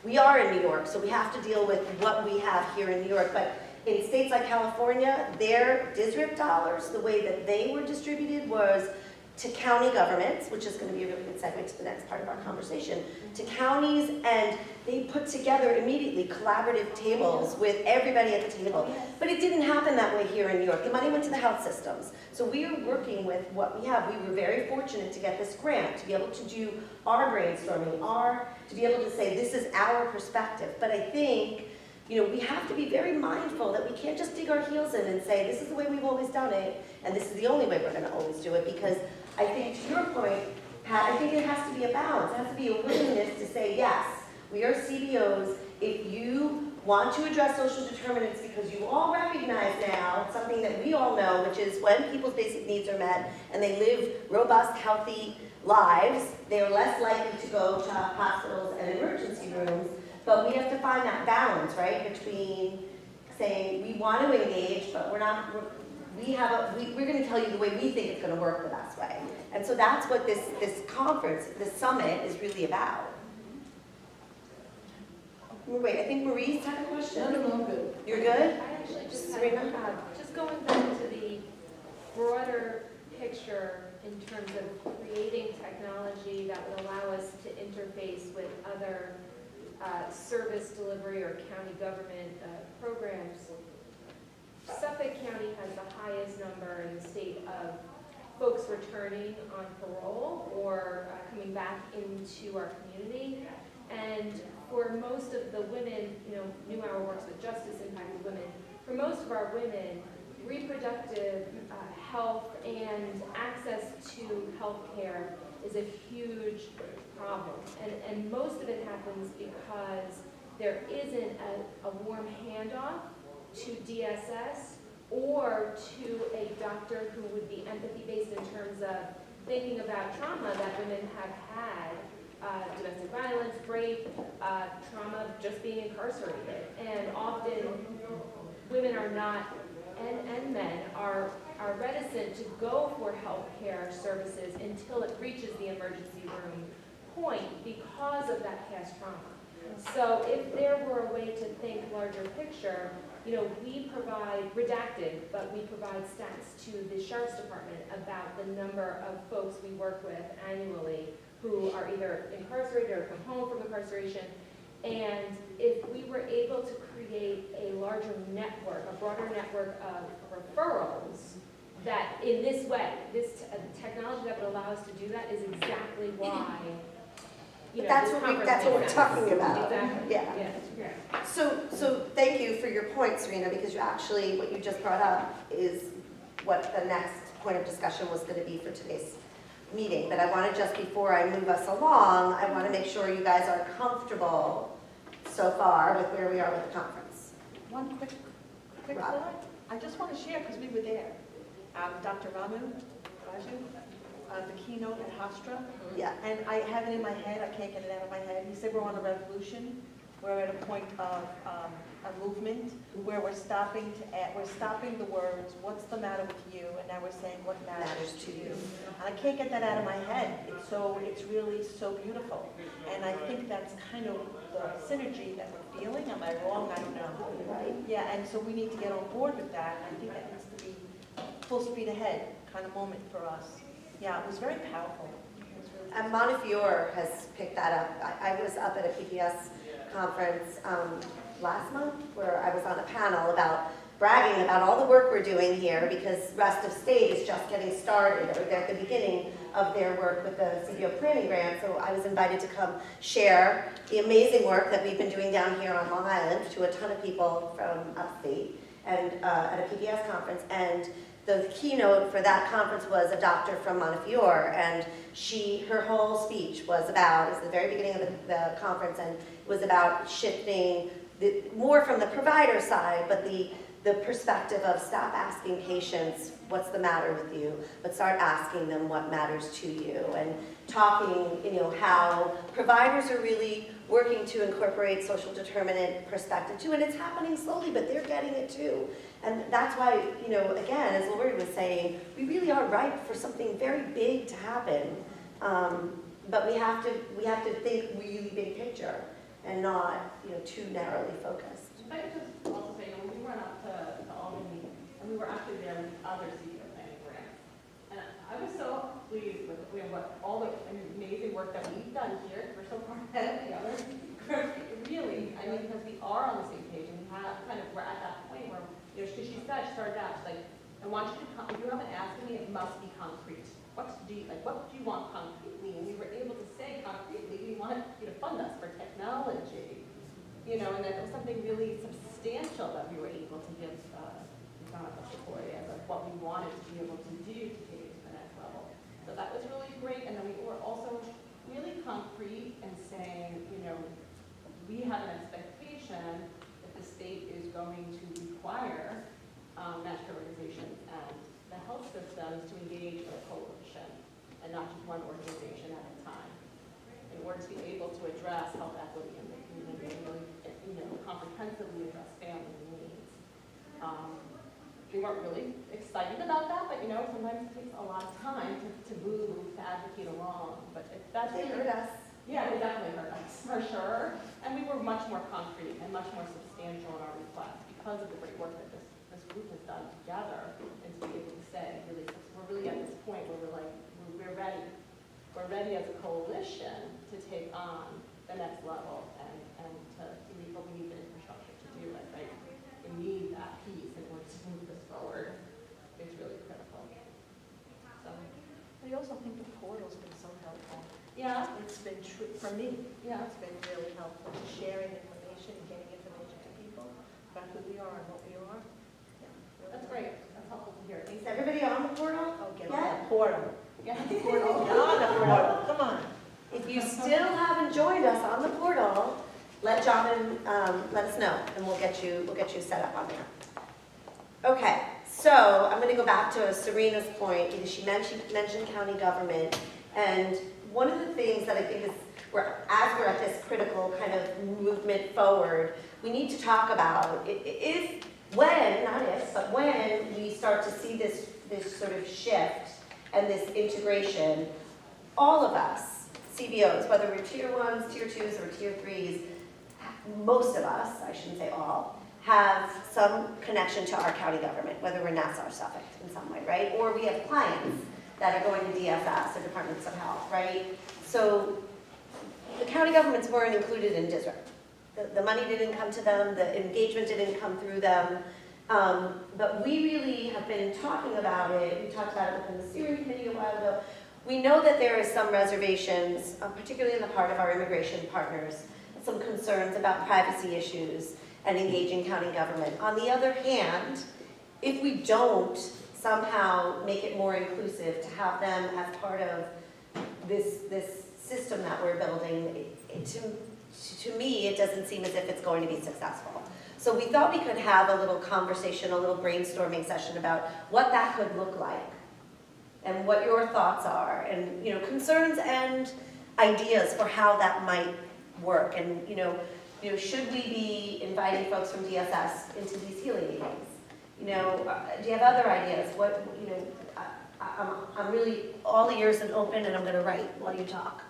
we are in New York, so we have to deal with what we have here in New York, but in states like California, their DSRIP dollars, the way that they were distributed was to county governments, which is going to be a really good segue to the next part of our conversation, to counties, and they put together immediately collaborative tables with everybody at the table. But it didn't happen that way here in New York. The money went to the health systems. So we are working with what we have. We were very fortunate to get this grant, to be able to do our brainstorming, to be able to say this is our perspective. But I think, we have to be very mindful that we can't just dig our heels in and say this is the way we've always done it, and this is the only way we're going to always do it, because I think, to your point, Pat, I think it has to be a balance. It has to be a willingness to say, yes, we are CBOs. If you want to address social determinants, because you all recognize now something that we all know, which is when people's basic needs are met and they live robust, healthy lives, they are less likely to go to hospitals and emergency rooms. But we have to find that balance, right, between saying we want to engage, but we're going to tell you the way we think it's going to work the best way. And so that's what this conference, this summit is really about. Wait, I think Marie's had a question. No, I'm good. You're good? I actually just Serena? just going back to the broader picture in terms of creating technology that would allow us to interface with other service delivery or county government programs. Suffolk County has the highest number in the state of folks returning on parole or coming back into our community. And for most of the women, New Hour works with justice impacted women. For most of our women, reproductive health and access to health care is a huge problem. And most of it happens because there isn't a warm handoff to DSS or to a doctor who would be empathy-based in terms of thinking about trauma that women have had, domestic violence, rape, trauma, just being incarcerated. And often women are not, and men are reticent to go for health care services until it reaches the emergency room point because of that past trauma. So if there were a way to think larger picture, we provide, redacted, but we provide stats to the Sheriff's Department about the number of folks we work with annually who are either incarcerated or come home from incarceration. And if we were able to create a larger network, a broader network of referrals, that in this way, this technology that would allow us to do that is exactly why, That's what we're talking about. Exactly. Yeah. Yeah. So thank you for your point, Serena, because what you just brought up is what the next point of discussion was going to be for today's meeting. But I want to, just before I move us along, I want to make sure you guys are comfortable so far with where we are with the conference. One quick Rob. thought. I just want to share, because we were there. Dr. Raju, the keynote at Hofstra, Yeah. and I have it in my head, I can't get it out of my head. He said we're on a revolution. We're at a point of a movement where we're stopping the words, what's the matter with you? And now we're saying, what matters to you? And I can't get that out of my head. It's really so beautiful. And I think that's kind of the synergy that we're feeling. Am I wrong? I don't know. Right. Yeah, and so we need to get on board with that. I think that needs to be full speed ahead kind of moment for us. Yeah, it was very powerful. It was really And Montefiore has picked that up. I was up at a PPS conference last month where I was on a panel about bragging about all the work we're doing here because rest of state is just getting started, or they're at the beginning of their work with the CBO planning grant. So I was invited to come share the amazing work that we've been doing down here on Long Island to a ton of people from upstate and at a PBS conference. And the keynote for that conference was a doctor from Montefiore, and her whole speech was about, it was the very beginning of the conference, and it was about shifting more from the provider side, but the perspective of stop asking patients what's the matter with you, but start asking them what matters to you, and talking, how providers are really working to incorporate social determinant perspective too, and it's happening slowly, but they're getting it too. And that's why, again, as Lori was saying, we really are ripe for something very big to happen, but we have to think really big picture and not, too narrowly focused. If I could just also say, when we went up to Albany, and we were actually there with other CBO planning grants, and I was so pleased with what all the amazing work that we've done here. We're so far ahead of the others. Really, because we are on the same page, and we have we're at that point where, she started out, she's like, I want you to come, if you have an ask of me, it must be concrete. What do you want concretely? And we were able to say concretely, we want you to fund us for technology. And that it was something really substantial that we were able to give support as what we wanted to be able to do to take it to the next level. So that was really great. And then we were also really concrete in saying, we have an expectation that the state is going to require national organizations and the health systems to engage in a coalition and not just one organization at a time, in order to be able to address health equity in the community and really, comprehensively address family needs. We weren't really excited about that, but sometimes it takes a lot of time to move, to advocate along. But if that's They hurt us. Yeah, it definitely hurt us, for sure. And we were much more concrete and much more substantial in our request because of the great work that this group has done together, and to be able to say, really, we're really at this point where we're like, we're ready. We're ready as a coalition to take on the next level and to do what we need the infrastructure to do it, right? We need that piece in order to move this forward. It's really critical. So, I also think the portal's been so helpful. yeah. It's been true, for me, Yeah. it's been really helpful, sharing information, getting information to people about who we are and what we are. Yeah, really That's great. That's helpful to hear. Is everybody on the portal? Oh, get Yeah. on the portal. Yeah. Get on the portal, come on. If you still haven't joined us on the portal, let John and let us know, and we'll get you set up on there. Okay, so I'm going to go back to Serena's point because she mentioned county government, and one of the things that I think is as we're at this critical kind of movement forward, we need to talk about if when, not if, but when we start to see this sort of shift and this integration, all of us, CBOs, whether we're tier 1s, tier 2s, or tier 3s, most of us, I shouldn't say all, have some connection to our county government, whether we're Nassau or Suffolk in some way, right? Or we have clients that are going to DSS or Departments of Health, right? So the county governments weren't included in DSRIP. The money didn't come to them, the engagement didn't come through them, but we really have been talking about it. We talked about it within the steering committee a while ago. We know that there is some reservations, particularly in the part of our immigration partners, some concerns about privacy issues and engaging county government. On the other hand, if we don't somehow make it more inclusive to have them as part of this system that we're building, to me, it doesn't seem as if it's going to be successful. So we thought we could have a little conversation, a little brainstorming session about what that could look like and what your thoughts are, and concerns and ideas for how that might work. And should we be inviting folks from DSS into these HEALI meetings? Do you have other ideas? I'm really all ears and open, and I'm going to write while you talk.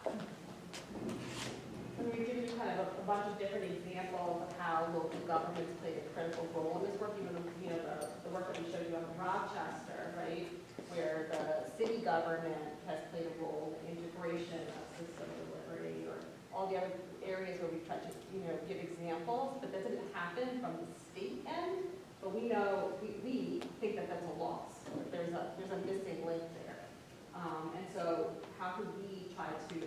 And we give you kind of a bunch of different examples of how local governments played a critical role in this work. Even the work that we showed you up in Rochester, right, where the city government has played a role in integration of system delivery, or all the other areas where we've tried to give examples, but that didn't happen from the state end. but we know, we think that that's a loss. There's a missing link there. And so how could we try to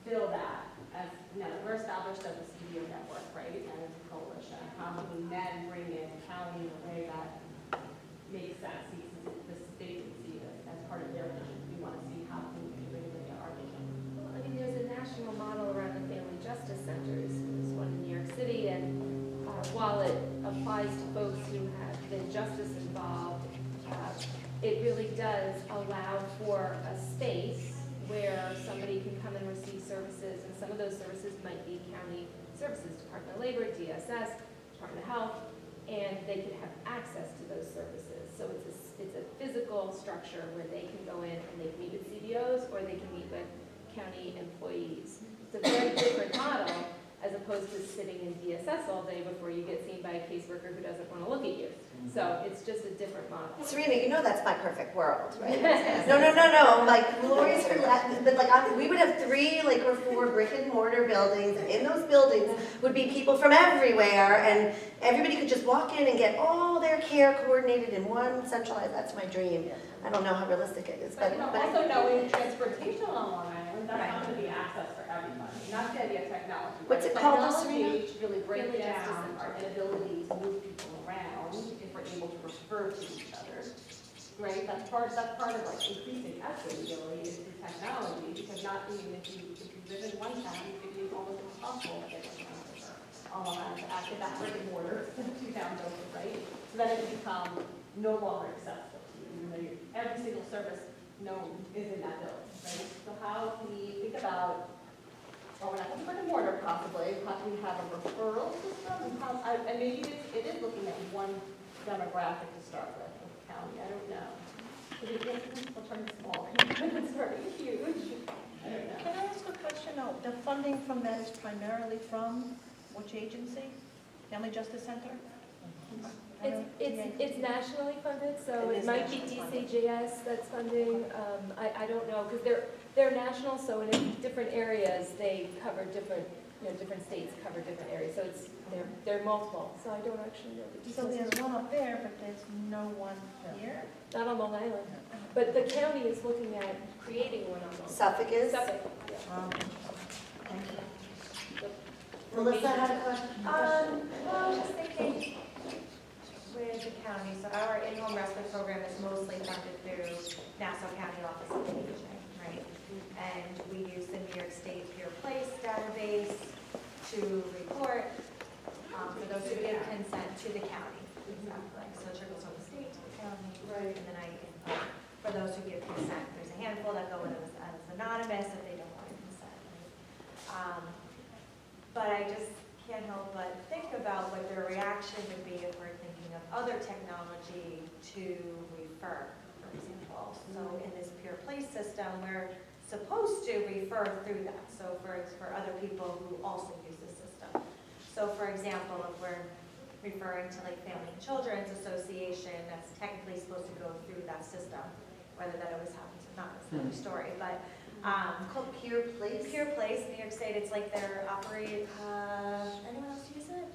fill that as, now that we're established as a CBO network, right, and as a coalition, how can we then bring in county in a way that makes sense, sees the state and see it as part of their vision. We want to see how we can bring it into our vision. Well, I mean, there's a national model around the family justice centers. There's one in New York City, and while it applies to folks who have been justice involved, it really does allow for a space where somebody can come and receive services, and some of those services might be county services, Department of Labor, DSS, Department of Health, and they can have access to those services. So it's a physical structure where they can go in and they can meet with CBOs or they can meet with county employees. It's a very different model as opposed to sitting in DSS all day before you get seen by a caseworker who doesn't want to look at you. So it's just a different model. Serena, you know that's my perfect world, right? No, like Lori's her but like we would have 3 or 4 brick and mortar buildings, and in those buildings would be people from everywhere, and everybody could just walk in and get all their care coordinated in one centralized, that's my dream. I don't know how realistic it is, but Also knowing transportation on Long Island, that's not going to be access for everybody, not the idea of technology. What's it called, Serena? Technology to really break Family down justice our inability to move people around if we're able to refer to each other, right? That's part of like increasing equity really is through technology, because not even if you live in one town, it could be almost impossible to get one over on Long Island to access that brick and mortar 2 towns over, right? So that it can become no longer accessible to you, even though every single service known is in that building, right? So how can we think about, well, we're not going to brick and mortar possibly, how can we have a referral system? And maybe it is looking at one demographic to start with the county, I don't know. We'll turn small, it's very huge. I don't know. Can I ask a question? No, the funding from that is primarily from which agency? Family Justice Center? It's nationally funded, so It it is might be nationally funded. DCJS that's funding. I don't know, because they're national, so in different areas, they cover different, different states cover different areas, so they're multiple, so I don't actually know the So details. there's one up there, but there's no one here? Not on Long Island, but the county is looking at creating one on Long Island. Suffolk is? Suffolk, yeah. Thank you. Melissa had a question? Well, I was just thinking, with the county, so our in-home respite program is mostly funded through Nassau County Office of Aging, right? And we use the New York State Peer Place database to report for those who give consent to the county. Exactly. So it goes from the state to the county. Right. And then I input for those who give consent. There's a handful that go in as anonymous if they don't want to consent. Right? But I just can't help but think about what their reaction would be if we're thinking of other technology to refer, for example. So in this Peer Place system, we're supposed to refer through that. So for other people who also use the system. So for example, if we're referring to like Family and Children's Association, that's technically supposed to go through that system, whether that always happens or not, that's another story. But Called Peer Place? Peer Place, New York State, it's like their anyone else use it?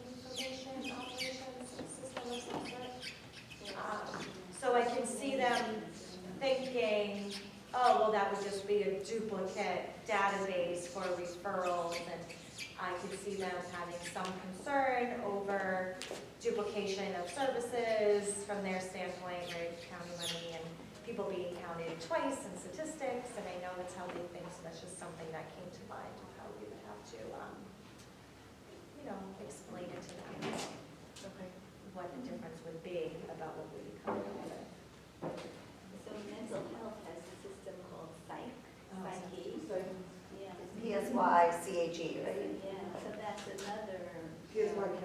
Information operations system or something? So I can see them thinking, oh, well, that would just be a duplicate database for referrals, and I could see them having some concern over duplication of services from their standpoint, right, county money and people being counted twice in statistics, and I know that's how they think, so that's just something that came to mind of how we would have to, explain it to them. Okay. What the difference would be about what we become together. So mental health has a system called Psyche. Yeah. PSYCHE, right? Yeah, so that's another. PSYK.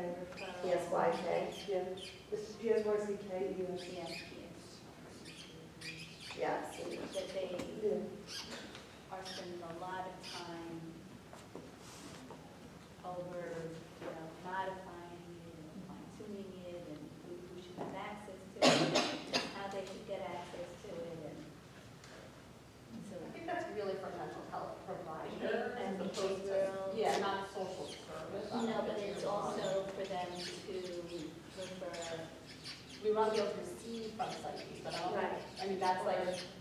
PSYK. Yeah, it's PSYCK, yes. Yeah, Yeah, see. that they Yeah. are spending a lot of time over, modifying it and fine-tuning it and who should have access to it, how they should get access to it, and so. I think that's really for mental health provider And as opposed to, behavioral. yeah, not social service. No, but it's also for them to, when for, we want to be able to receive from site fees, but I don't, Right. I mean, that's like,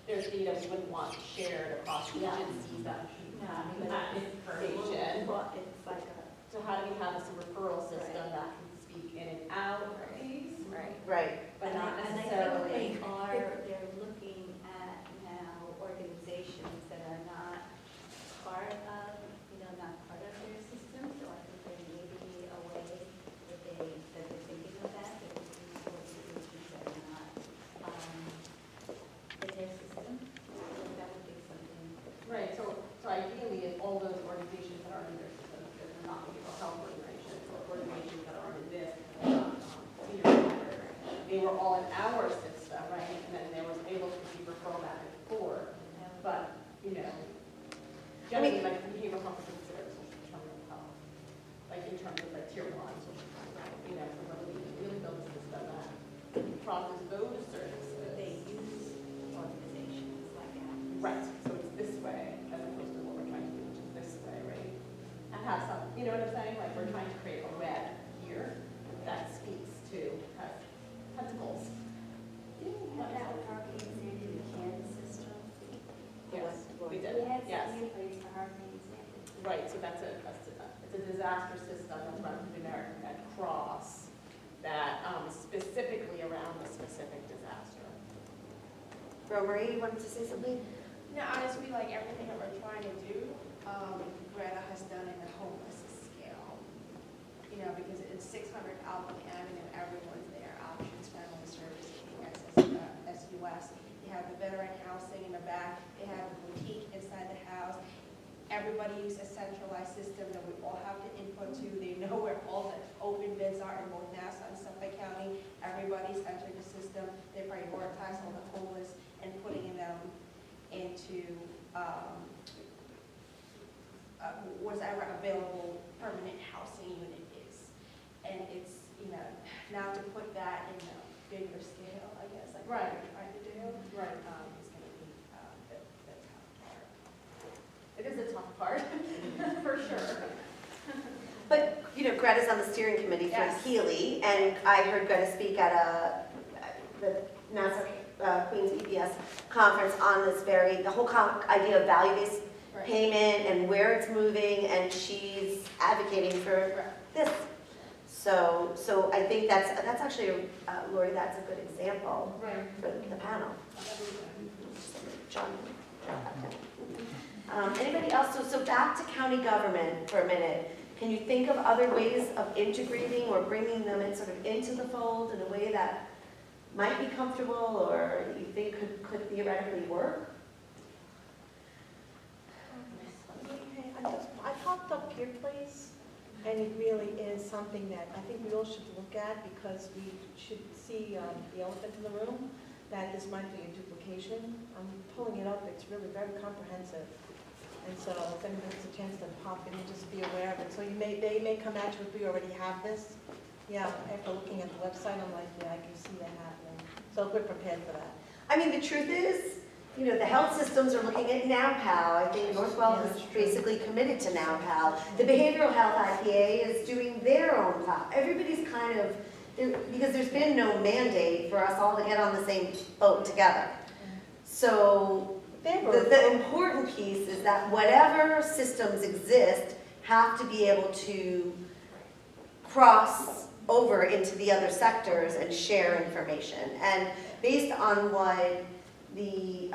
there's data we wouldn't want shared across agencies that have that information. It's like a. So how do we have some referral system that can speak in and out of these? Right. Right. But And not I think necessarily. they're looking at now organizations that are not part of, not part of their system, so I think there may be a way that they're thinking of that, they're looking at organizations that are not, in their system, so that would be something. Right, so ideally, if all those organizations that are in their system, if they're not behavioral health organizations or organizations that are in this, senior center, they were all in our system, right? And then there was able to be referral back and forth. But, generally, like behavioral health is considered social determinant of health, like in terms of like tier 1 social determinant, so whether we can really build a system that crosses those services. They use organizations like that. Right, so it's this way as opposed to what we're trying to do, which is this way, right? And have some, you know what I'm saying? Like we're trying to create a web here that speaks to, has tentacles. Didn't we have that with Hurricane Sandy, the Kansas system? Yes, we did, We had yes. something in place for Hurricane Sandy. Right, so that's it's a disaster system that's run through the American Red Cross that specifically around a specific disaster. Marie, you wanted to say something? No, honestly, like everything that we're trying to do, Greta has done in a homeless scale. Because it's 600 Albany Avenue, everyone's there, Options Family Services, SUS. You have the veteran housing in the back, they have a boutique inside the house. Everybody uses a centralized system that we all have to input to. They know where all the open bids are in both Nassau and Suffolk County. Everybody's entered the system. They prioritize all the homeless and putting them into whatever available permanent housing unit is. And it's, now to put that in a bigger scale, I guess, like what we're trying to do, Right. is going to be the tough part. It is a tough part, for sure. But, Greta's on the steering committee for Yes. HEALI, and I heard Greta speak at the Nassau Queens EPS conference on this the whole idea of value-based Right. payment and where it's moving, and she's advocating for this. So I think that's actually, Lori, that's a good example Right. for the panel. John. Anybody else? So back to county government for a minute. Can you think of other ways of integrating or bringing them in sort of into the fold in a way that might be comfortable or you think could theoretically work? I popped up Peer Place, and it really is something that I think we all should look at because we should see the elephant in the room, that this might be a duplication. I'm pulling it up, it's really very comprehensive. And so if anyone has a chance to pop in and just be aware of it. So they may come at you if we already have this. Yeah, after looking at the website, I'm like, yeah, I can see that happening. So we're prepared for that. I mean, the truth is, the health systems are looking at NowPal. I think Northwell is basically committed to NowPal. The behavioral health IPA is doing their own PAL. Everybody's kind of, because there's been no mandate for us all to get on the same boat together. So the important piece is that whatever systems exist have to be able to cross over into the other sectors and share information. And based on what the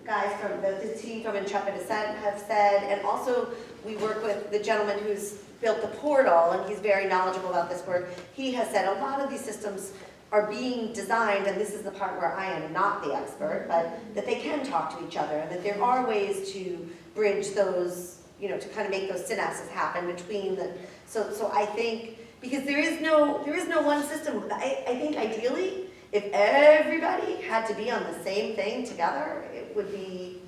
guys from the team from Intrepid Ascent have said, and also we work with the gentleman who's built the portal, and he's very knowledgeable about this work. He has said a lot of these systems are being designed, and this is the part where I am not the expert, but that they can talk to each other, and that there are ways to bridge those, to kind of make those synapses happen between the. So I think because there is no one system. I think ideally, if everybody had to be on the same thing together, it would be,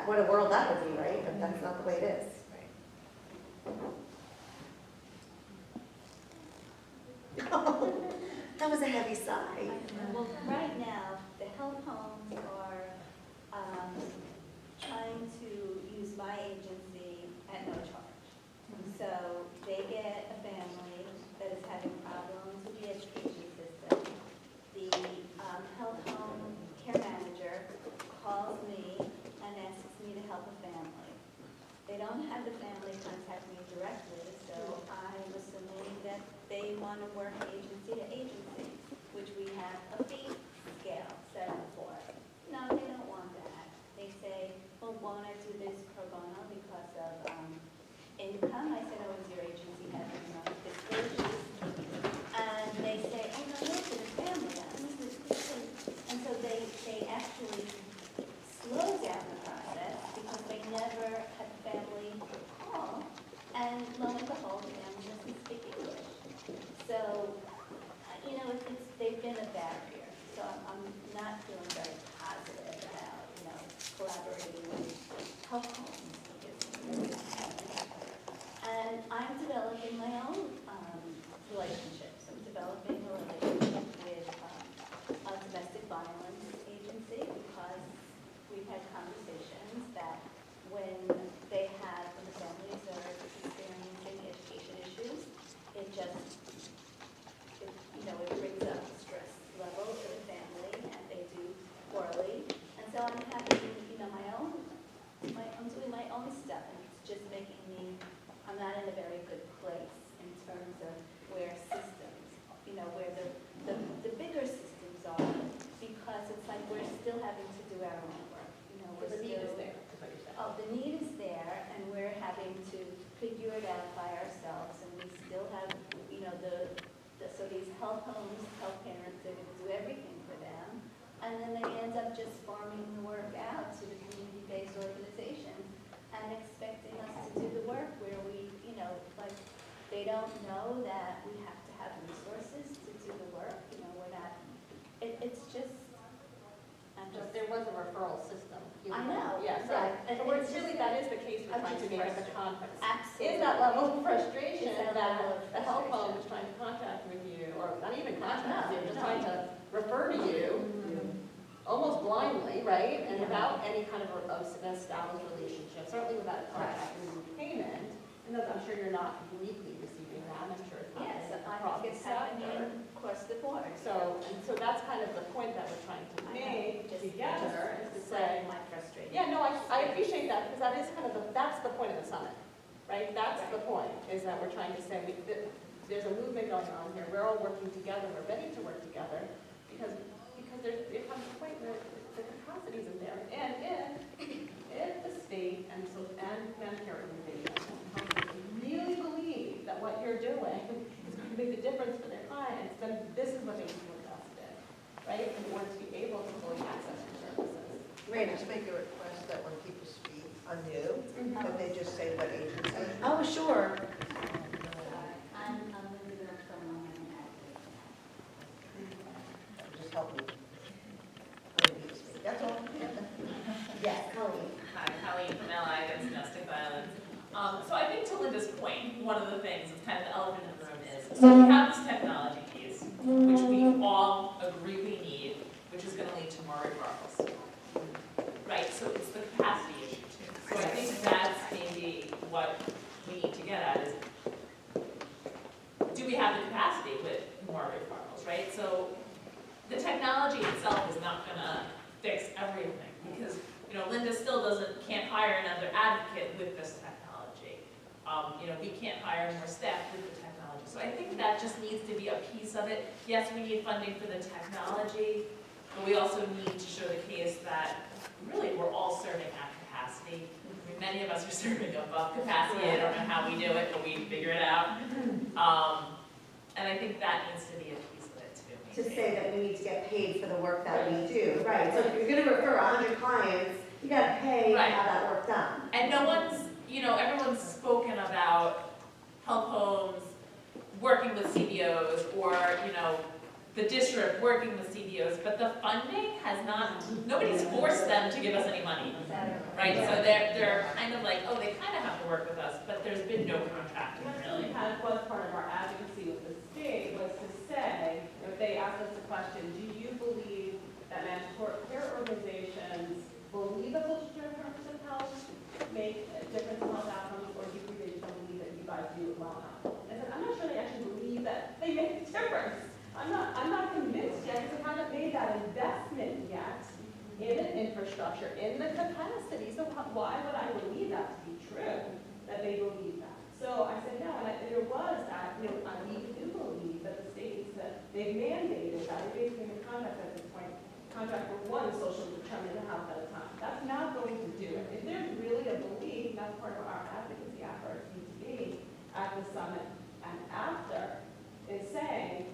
what a world that would be, right? But that's not the way it is. That was a heavy sigh. Well, right now, the health homes are trying to use my agency at no charge. So they get a family that is having problems with the education they don't have the family contact me directly, so I'm assuming that they want to work agency to agency, which we have a fee scale set up for. No, they don't want that. They say, well, won't I do this pro bono because of income? I said, oh, is your agency having fiscal issues? And they say, oh, no, no, for the family. And so they actually slow down the process because they never had family call. And lo and behold, the family doesn't speak English. So, they've been a barrier. So I'm not feeling very positive about, collaborating with health homes. And I'm developing my own relationships. I'm developing a relationship with a domestic violence agency because we've had conversations that when the families are experiencing education issues, it brings up the stress level for the family and they do poorly. And so I'm having, I'm doing my own stuff and it's just making me, I'm not in a very good place in terms of where systems, where the bigger systems are, because it's like we're still having to do our own work. The need is there, is what you're saying. Oh, the need is there, and we're having to figure it out by ourselves, and we still have, so these health homes, health parents, they're going to do everything for them, and then they end up just farming the work out to the community-based organizations and expecting us to do the work where we, they don't know that we have to have resources to do the work, we're not, it's just, There was a referral system. I know. Yeah, so, Right. and really, that is the case we're trying to make at the conference. Absolutely. Is that level of frustration Is that that level of the health home frustration. is trying to contact with you, or not even contact No, you, just no. trying to refer to you, almost blindly, right? And without any kind of an established relationship, certainly without a contract and payment. And I'm sure you're not uniquely receiving that, I'm sure it's Yes, happening I across think the it's sector. happening across the board. So that's kind of the point that we're trying to make together, is to say, my frustration. yeah, no, I appreciate that, because that is kind of that's the point of the summit, right? That's the point, is that we're trying to say, there's a movement going on here, we're all working together, we're ready to work together, because there comes a point where the capacity isn't there. And if the state and Medicare organizations really believe that what you're doing is going to make a difference for their clients, then this is what they need to invest in, right? In order to be able to fully access their services. May I just make a request that when people speak anew, that they just say what agency? Oh, sure. I'm living in someone Just help me. That's all. Yes, Colleen. Hi, Colleen from LI Against Domestic Violence. So I think to Linda's point, one of the things, it's kind of the elephant in the room is, so we have this technology piece, which we all agree we need, which is going to lead to more referrals. Right, so it's the capacity issue too. So I think that's maybe what we need to get at is, do we have the capacity with more referrals, right? So the technology itself is not going to fix everything because, Linda still can't hire another advocate with this technology. We can't hire more staff with the technology. So I think that just needs to be a piece of it. Yes, we need funding for the technology, but we also need to show the case that really we're all serving at capacity. I mean, many of us are serving above capacity. I don't know how we do it, but we figure it out. And I think that needs to be a piece of it too. To say that we need to get paid for the work that we do, right? So if you're gonna refer 100 clients, you gotta pay to have that work done. And no one's, everyone's spoken about health homes working with CBOs or, the district working with CBOs, but the funding has not, nobody's forced them to give us any money, right? So they're kind of like, oh, they kind of have to work with us, but there's been no contracting really. That was part of our advocacy with the state, was to say, if they asked us the question, do you believe that managed care organizations believe that social determinants of health make a difference in health outcomes, or do you believe they just don't believe that you guys do it well enough? I said, I'm not sure they actually believe that they make a difference. I'm not convinced yet, because they haven't made that investment yet in an infrastructure, in the capacity. So why would I believe that to be true? contract for one social determinant amount at a time. That's not going to do it. If there's really a belief, that's part of our advocacy efforts need to be at the summit and after, is saying,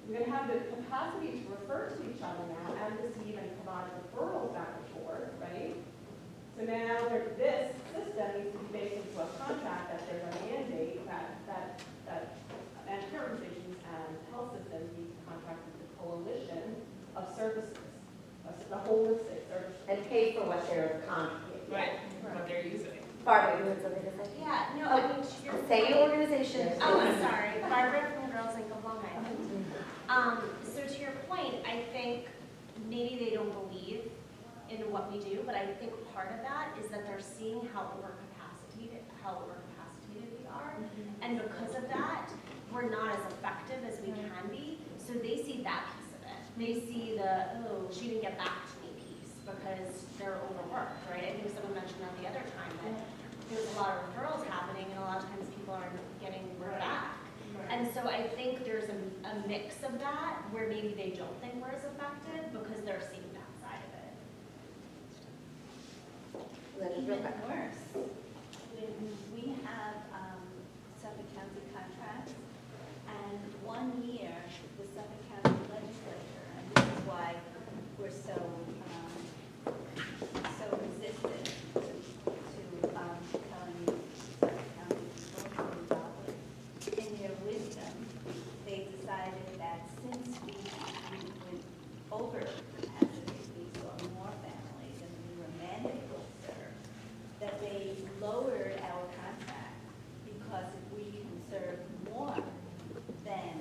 we're going to have the capacity to refer to each other now and receive and provide referrals back and forth, right? So now this system needs to be based into a contract that there's a mandate that and care organizations and health systems need to contract with the coalition of services, the holistic services. And pay for what they're, Right, what they're using. Barbara, you had something to say? Yeah, no, I mean, to your Say point- your organization. Oh, I'm sorry, Barbara from Girls Inc. of Long Island. So to your point, I think maybe they don't believe in what we do, but I think part of that is that they're seeing how overcapacitated we are. And because of that, we're not as effective as we can be. So they see that piece of it. They see the, oh, she didn't get back to me piece because they're overworked, right? I think someone mentioned that the other time that there's a lot of referrals happening and a lot of times people aren't getting word back. And so I think there's a mix of that where maybe they don't think we're as effective because they're seeing that side of it. Even worse, when we have Suffolk County contracts, and 1 year, the Suffolk County legislature, and this is why we're so resistant to telling Suffolk County $4 million. In their wisdom, they decided that since we went over capacity, we saw more families and we were mandated to serve, that they lowered our contract because if we can serve more than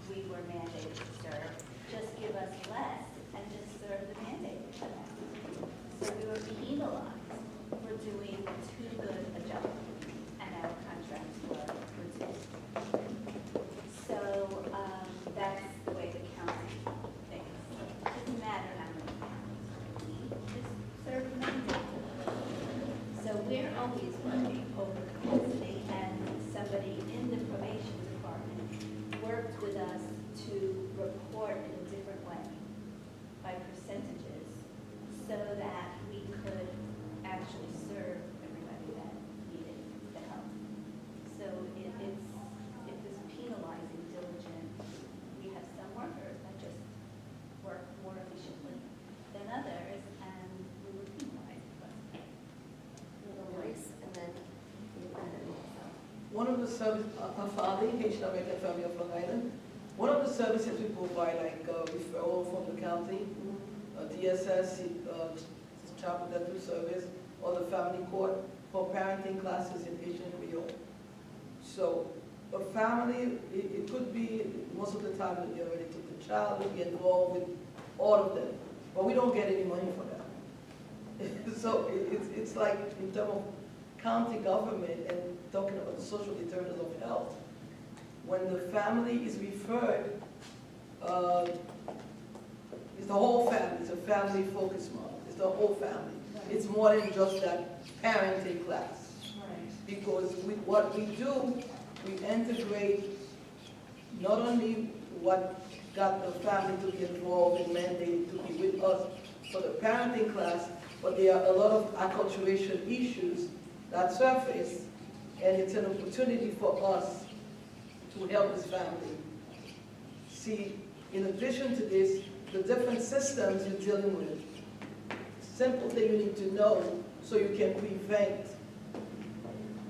we were mandated to serve, just give us less and just serve the mandated capacity. So we were penalized for doing too good a job, and our contracts were reduced. So that's the way the county thinks. It doesn't matter how many families we need, just serve the mandate. So we're always working over capacity, and somebody in the probation department worked with us to report in a different way by percentages so that we could actually serve everybody that needed the help. So it was penalizing diligent. We have some workers that just work more efficiently than others, and we were penalized because of it. Maurice, and then One of the services, Haitian American Family of Long Island, one of the services we provide, like referral from the county, DSS, Child Protective Service, or the family court for parenting classes in Haitian Creole. So a family, it could be, most of the time, that you already took the child, we get involved with all of them, but we don't get any money for that. So it's like, in terms of county government and talking about the social determinants of health, when the family is referred, it's the whole family, it's a family focus model, it's the whole family. It's more than just that parenting class. Because what we do, we integrate not only what got the family to get involved and mandated to be with us for the parenting class, but there are a lot of acculturation issues that surface, and it's an opportunity for us to help this family. See, in addition to this, the different systems you're dealing with, simple thing you need to know so you can prevent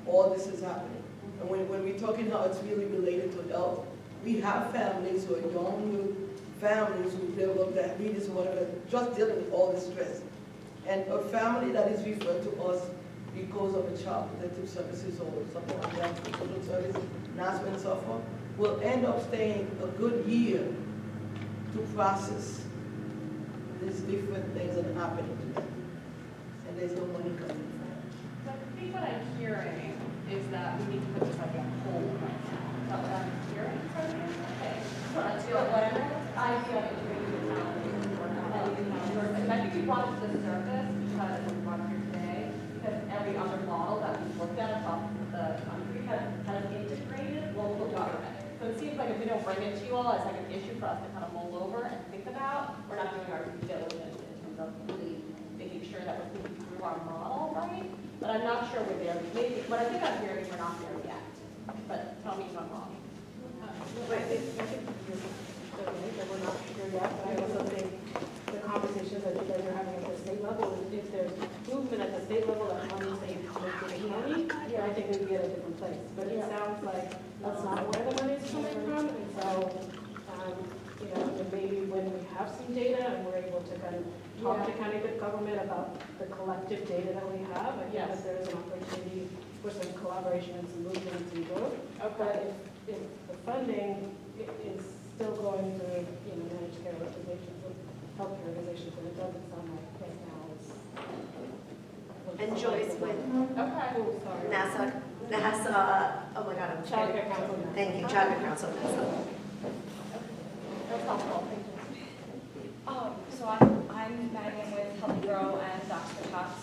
all this is happening. And when we're talking how it's really related to health, we have families who are young families who develop diabetes or whatever, just dealing with all this stress. And a family that is referred to us because of a child protective services or something like that, social service, NASPA and so forth, will end up staying a good year to process these different things that are happening to them. And there's no money coming from it. So I think what I'm hearing is that we need to put this like on hold right now. Is that what I'm hearing from you? Okay. So until whatever idea of integrating the town is working. And I think we brought it to the surface because we brought it here today, because every other model that we've looked at across the country has integrated local government. So it seems like if we don't bring it to you all as like an issue for us to kind of mull over and think about, we're not doing our due diligence what I think I'm hearing, we're not there yet, but tell me if I'm wrong. I think you're right, that we're not here yet, but I also think the conversations that you guys are having at the state level, if there's movement at the state level that money stays in the county, I think we can get a different place. But it sounds like that's not where the money's coming from, and so, you know, and maybe when we have some data and we're able to kind of talk to county government about the collective data that we have, I think that there's an opportunity for some collaboration and some movement and some growth. But if the funding is still going through, you know, managed care organizations and healthcare organizations, and it doesn't sound like right now it's. And Joyce with Oh, sorry. NASA, oh my God, I'm Child kidding. Care Council. Thank you, Child Care Council, NASA. That's helpful, thank you. So I'm Megan with Healthy Grow and Docs for Tots.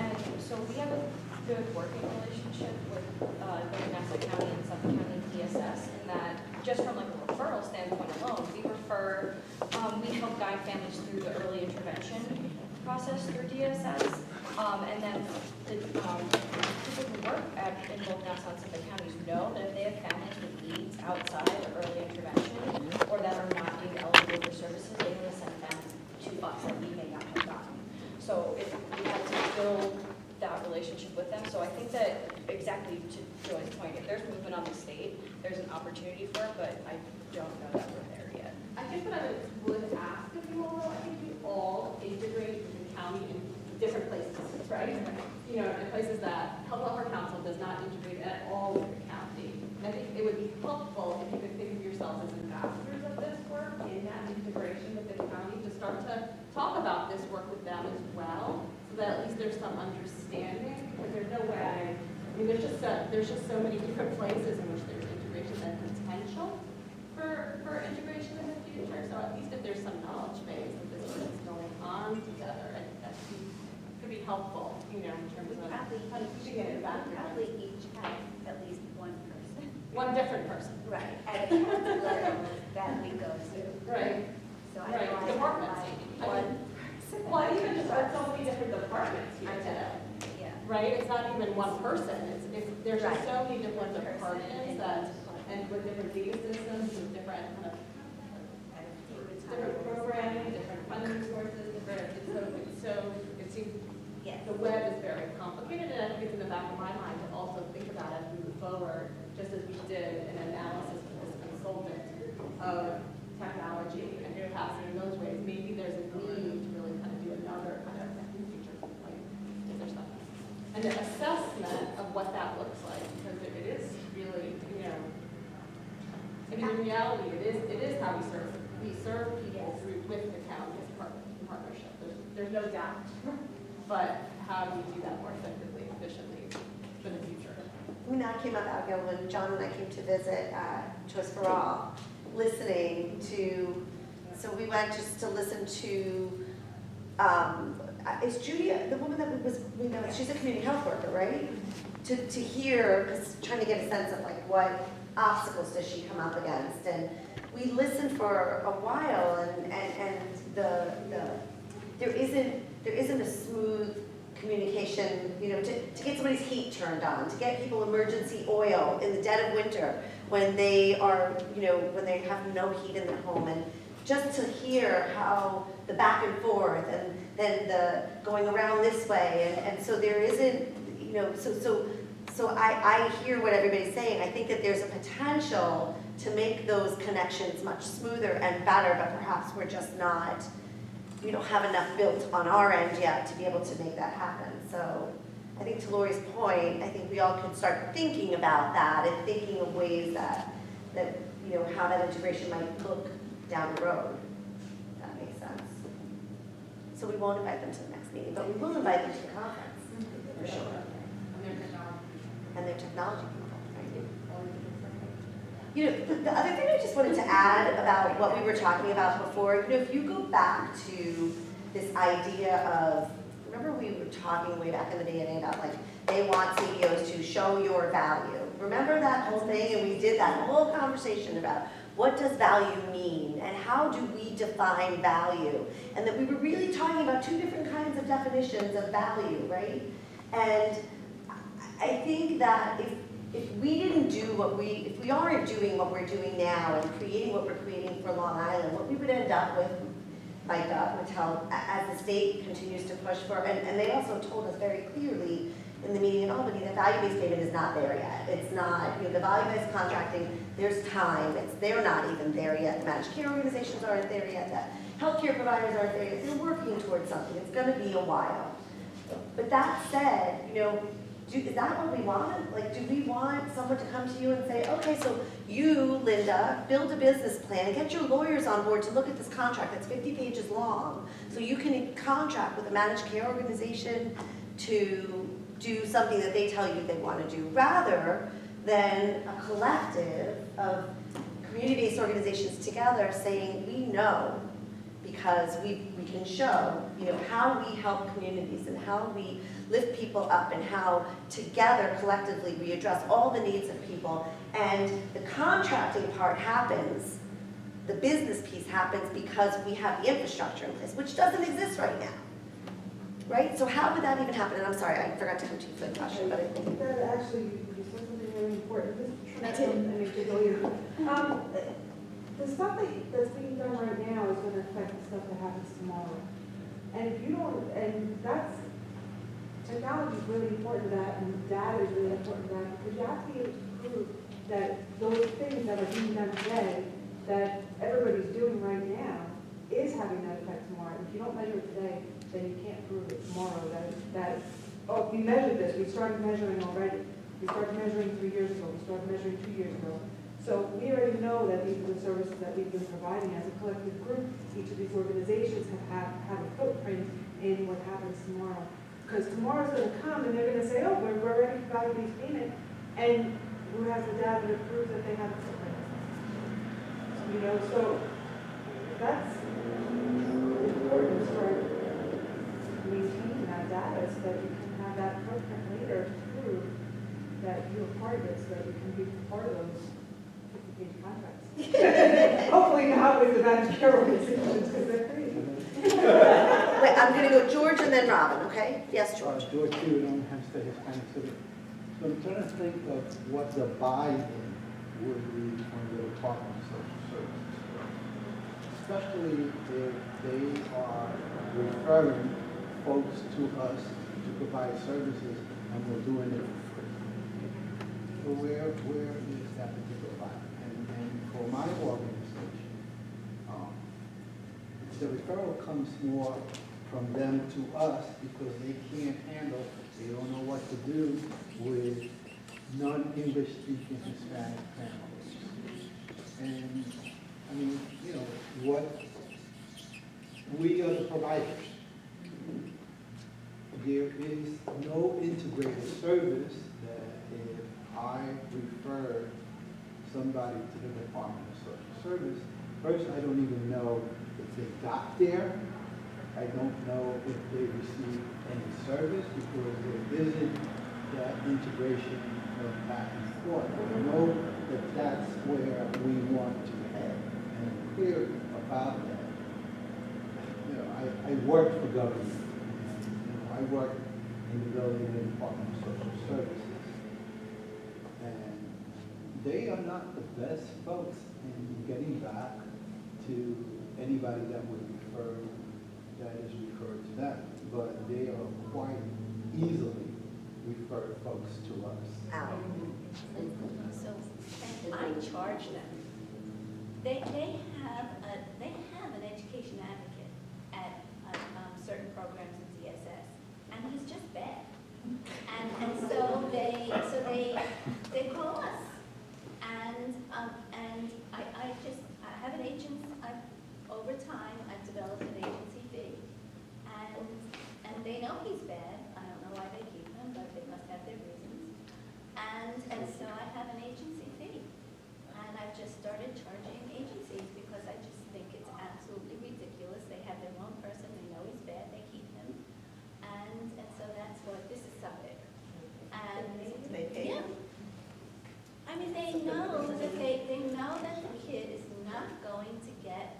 And so we have a good working relationship with both Nassau County and Suffolk County DSS in that just from like a referral standpoint alone, we help guide families through the early intervention process through DSS. And then the people who work in both Nassau and Suffolk counties know that if they have families with needs outside of early intervention or that are not being eligible for services, they will send them to us that we may not have gotten. So we have to build that relationship with them. So I think that exactly to Joy's point, if there's movement on the state, there's an opportunity for it, but I don't know that we're there yet. I think what I would ask of you all, I think you all integrate with the county in different places, right? You know, in places that Health Welfare Council does not integrate at all with the county. I think it would be helpful if you could think of yourselves as ambassadors of this work in that integration with the county to start to talk about this work with them as well, so that at least there's some understanding, because there's no way, I mean, there's just so many different places in which there's integration and potential for integration in the future. So at least if there's some knowledge base that this work is going on together, and that could be helpful, you know, in terms of how to keep it back. Probably each have at least one person. One different person. Right, at a county level that we go to. Right. So I Right, know departments. one. Well, even just so many different departments here today, Yeah. right? It's not even one person. There's just so many different departments that, and with different data systems, with different kind of different programming, different funding sources, it seems Yes. the web is very complicated, and I think it's in the back of my mind to also think about as we move forward, just as we did an analysis with this consultant of technology and capacity in those ways. Maybe there's a need to really kind of do another kind of feature, like, if there's something. And an assessment of what that looks like, because it is really, you know, I mean, in reality, it is how we serve people through, with the county as partnership. There's no doubt. But how do we do that more effectively, efficiently for the future? I mean, that came up, Abigail, when John and I came to visit Choice for All, listening to, so we went just to listen to, is Judy the woman that we know, she's a community health worker, right? To hear, because trying to get a sense of like what obstacles does she come up against, and we listened for a while, and there isn't a smooth communication, you know, to get somebody's heat turned on, to get people emergency oil in the dead of winter when they are, you know, when they have no heat in their home, and just to hear how the back and forth and then the going around this way, and so there isn't, you know, so I hear what everybody's saying. I think that there's a potential to make those connections much smoother and better, but perhaps we're just not, we don't have enough built on our end yet to be able to make that happen. So I think to Lori's point, I think we all could start thinking about that and thinking of ways that you know, how that integration might look down the road. If that makes sense. So we won't invite them to the next meeting, but we will invite them to the conference, for sure. And their technology people, right? You know, the other thing I just wanted to add about what we were talking about before, you know, if you go back to this idea of, remember we were talking way back in the day about like, they want CEOs to show your value. Remember that whole thing? And we did that whole conversation about what does value mean and how do we define value? And that we were really talking about two different kinds of definitions of value, right? And think that if we didn't do if we aren't doing what we're doing now and creating what we're creating for Long Island, what we would end up with, Micah would tell, as the state continues to push for, and they also told us very clearly in the meeting in Albany, the value-based payment is not there yet. It's not, the value-based contracting, there's time, they're not even there yet. The managed care organizations aren't there yet, the healthcare providers aren't there yet. They're working towards something. It's gonna be a while. But that said, is that what we want? Like, do we want someone to come to you and say, okay, so you, Linda, build a business plan, get your lawyers on board to look at this contract that's 50 pages long, so you can contract with a managed care organization to do something that they tell you they want to do, rather than a collective of community-based organizations together saying, we know, because we can show, how we help communities and how we lift people up and how together, collectively, we address all the needs of people. And the contracting part happens, the business piece happens because we have the infrastructure in place, which doesn't exist right now. Right? So how would that even happen? And I'm sorry, I forgot to come to you for the question, but I think. That actually, you said something really important. I did. The stuff that's being done right now is gonna affect the stuff that happens tomorrow. And if you don't, and technology is really important to that, and data is really important to that, because you have to be able to prove that those things that are being done today, that everybody's doing right now, is having that effect tomorrow. If you don't measure it today, then you can't prove it tomorrow. Oh, we measured this, we started measuring already. We started measuring 3 years ago, we started measuring 2 years ago. So we already know that these are the services that we've been providing as a collective group. Each of these organizations have a footprint in what happens tomorrow. Because tomorrow's going to come and they're going to say, oh, we're already providing these payments, and who has the data that proves that they have a footprint? So that's important to start maintaining that data so that you can have that footprint later to prove that you're part of this, so that you can be part of those 50-page contracts. Hopefully not with the managed care organizations, because they're crazy. Wait, I'm going to go George and then Robin, okay? Yes, George. George Hewitt on Hempstead Hispanic City. So I'm trying to think of what the buy-in would be from the Department of Social Services. Especially if they are referring folks to us to provide services and we're doing it for free. So where is that particular buy-in? And for my organization, the referral comes more from them to us because they can't handle, they don't know what to do with non-English speaking Hispanic families. And I mean, what we are the providers. There is no integrated service that if I refer somebody to the Department of Social Service, first I don't even know if they got there. I don't know if they received any service because there isn't that integration of back and forth. I know that that's where we want to head, and I'm clear about that. I work for government. I work in the building of the Department of Social Services, and they are not the best folks in getting back to anybody that would refer, that is referred to them, but they are quite easily refer folks to us. So, and I charge them. They have an education advocate at certain programs in DSS, and he's just bad. And so they call us, and I have an agent. Over time, I've developed an agency fee, and they know he's bad. I don't know why they keep him, but they must have their reasons. And so I have an agency fee, and I've just started charging agencies because I just think it's absolutely ridiculous. They have their own person, they know he's bad, they keep him, and so that's what this is Suffolk. And They pay yeah, I mean they know that the kid is not going to get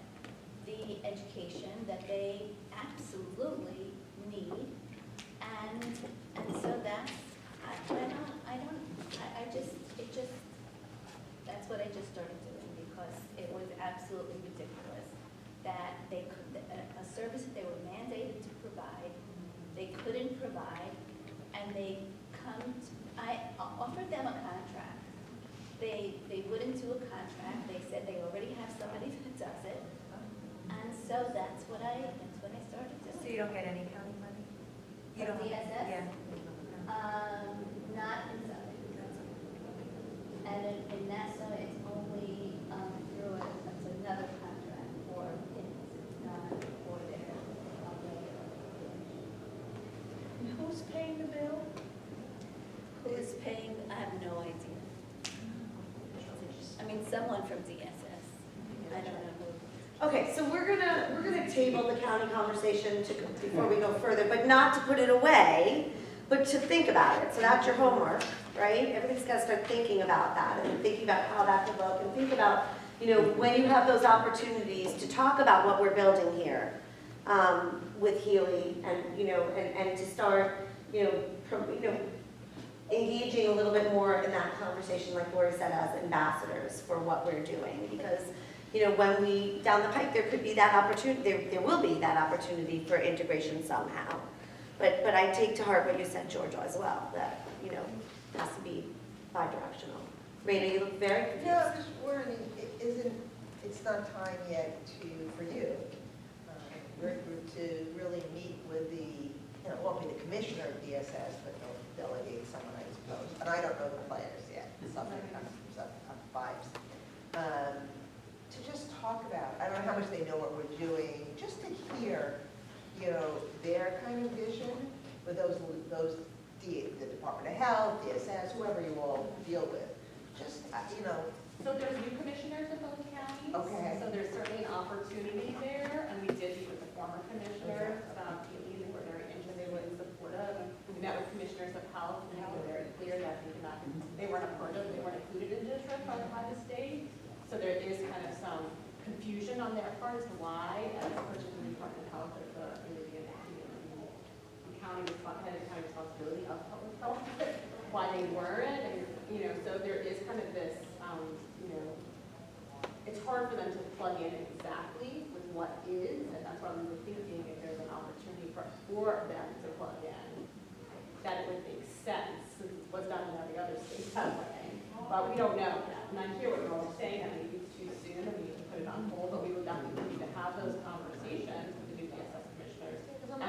the education that they absolutely need, and so that's I don't service that they were mandated to provide, they couldn't provide, and they I offered them a contract. They wouldn't do a contract, they said they already have somebody that does it, and so that's when I started doing. So you don't get any county money? You From don't? DSS? Yeah. Not in Suffolk. And in Nassau, it's only through it's another contract for kids, it's not for their And who's paying the bill? Who is paying, I have no idea. I mean, someone from DSS, I don't know who. Okay, so we're gonna table the county conversation before we go further, but not to put it away, but to think about it. So that's your homework, right? Everybody's gotta start thinking about that and thinking about how that could look and think about, when you have those opportunities to talk about what we're building here with HEALI and to start, engaging a little bit more in that conversation, like Lori said, as ambassadors for what we're doing. Because, when we, down the pike, there could be that opportunity, there will be that opportunity for integration somehow. But I take to heart what you said, Georgia, as well, that, it has to be bi-directional. Raina, you look very confused. No, I'm just wondering, it's not time yet for you, your group, to really meet with the, it won't be the commissioner of DSS, but they'll delegate someone, I suppose. And I don't know the planners yet, something comes up vibes. To just talk about, I don't know how much they know what we're doing, just to hear, their kind of vision with the Department of Health, DSS, whoever you all deal with. Just, So there's new commissioners in both counties. Okay. So there's certainly an opportunity there, and we did meet with the former commissioners about HEALI. They were very interested, they were supportive. We met with commissioners of health, and they were very clear that they weren't a part of, they weren't included in district by the state. So there is kind of some confusion on their part as to why, as particularly Department of Health, as the county responsibility of public health, why they weren't, and so there is kind of this, it's hard for them to plug in exactly with what is, and that's why we were thinking if there's an opportunity for them to plug in, that it would make sense, since it was done in every other state that way. But we don't know that, and I hear what you're all saying, that maybe it's too soon, and we need to put it on hold, but we would definitely need to have those conversations with the new DSS commissioners and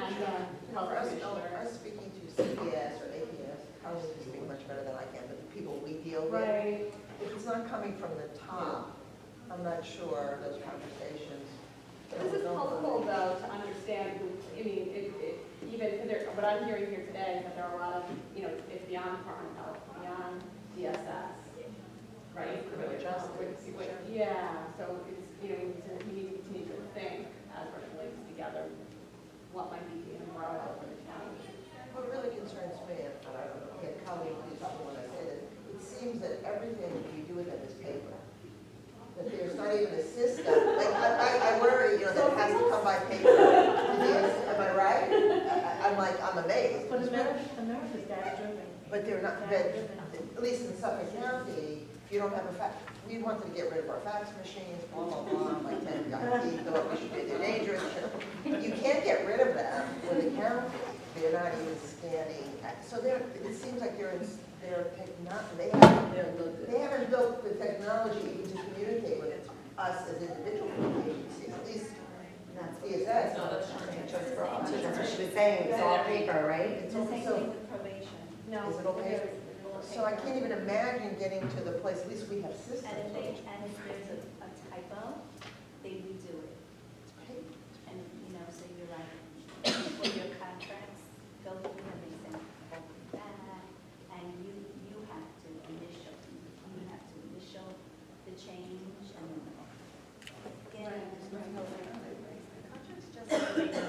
health commissioners. I'm speaking to CPS or APS, Colleen can speak much better than I can, but the people we deal with. Right. If it's not coming from the top, I'm not sure those conversations. This is helpful, though, to understand, even, what I'm hearing here today is that there are a lot of, it's beyond Department of Health, beyond DSS, right? Yeah, so it's, we need to continue to think as we're links together, what might be the umbrella for the county. What really concerns me, and I don't know, Colleen, please tell me when I say this, it seems that everything we do with them is paper. That there's not even a system, like, I worry, that it has to come by paper. Am I right? I'm amazed. But America's data-driven. But they're not, but at least in Suffolk County, you don't have a fax. We wanted to get rid of our fax machines, blah, blah, blah, like 10 guys, thought we should do, they're dangerous. You can't get rid of them with the county. They're not even scanning. So it seems like they haven't built the technology even to communicate with us as individual agencies, at least That's DSS. That's what she was saying, it's all paper, right? It's the same thing with probation. Is it okay? So I can't even imagine getting to the place, at least we have systems. And if there's a typo, they redo it. And, so you're right, when your contracts go through and they send it back, and you have to initial the change, and then again, Contracts just electronic,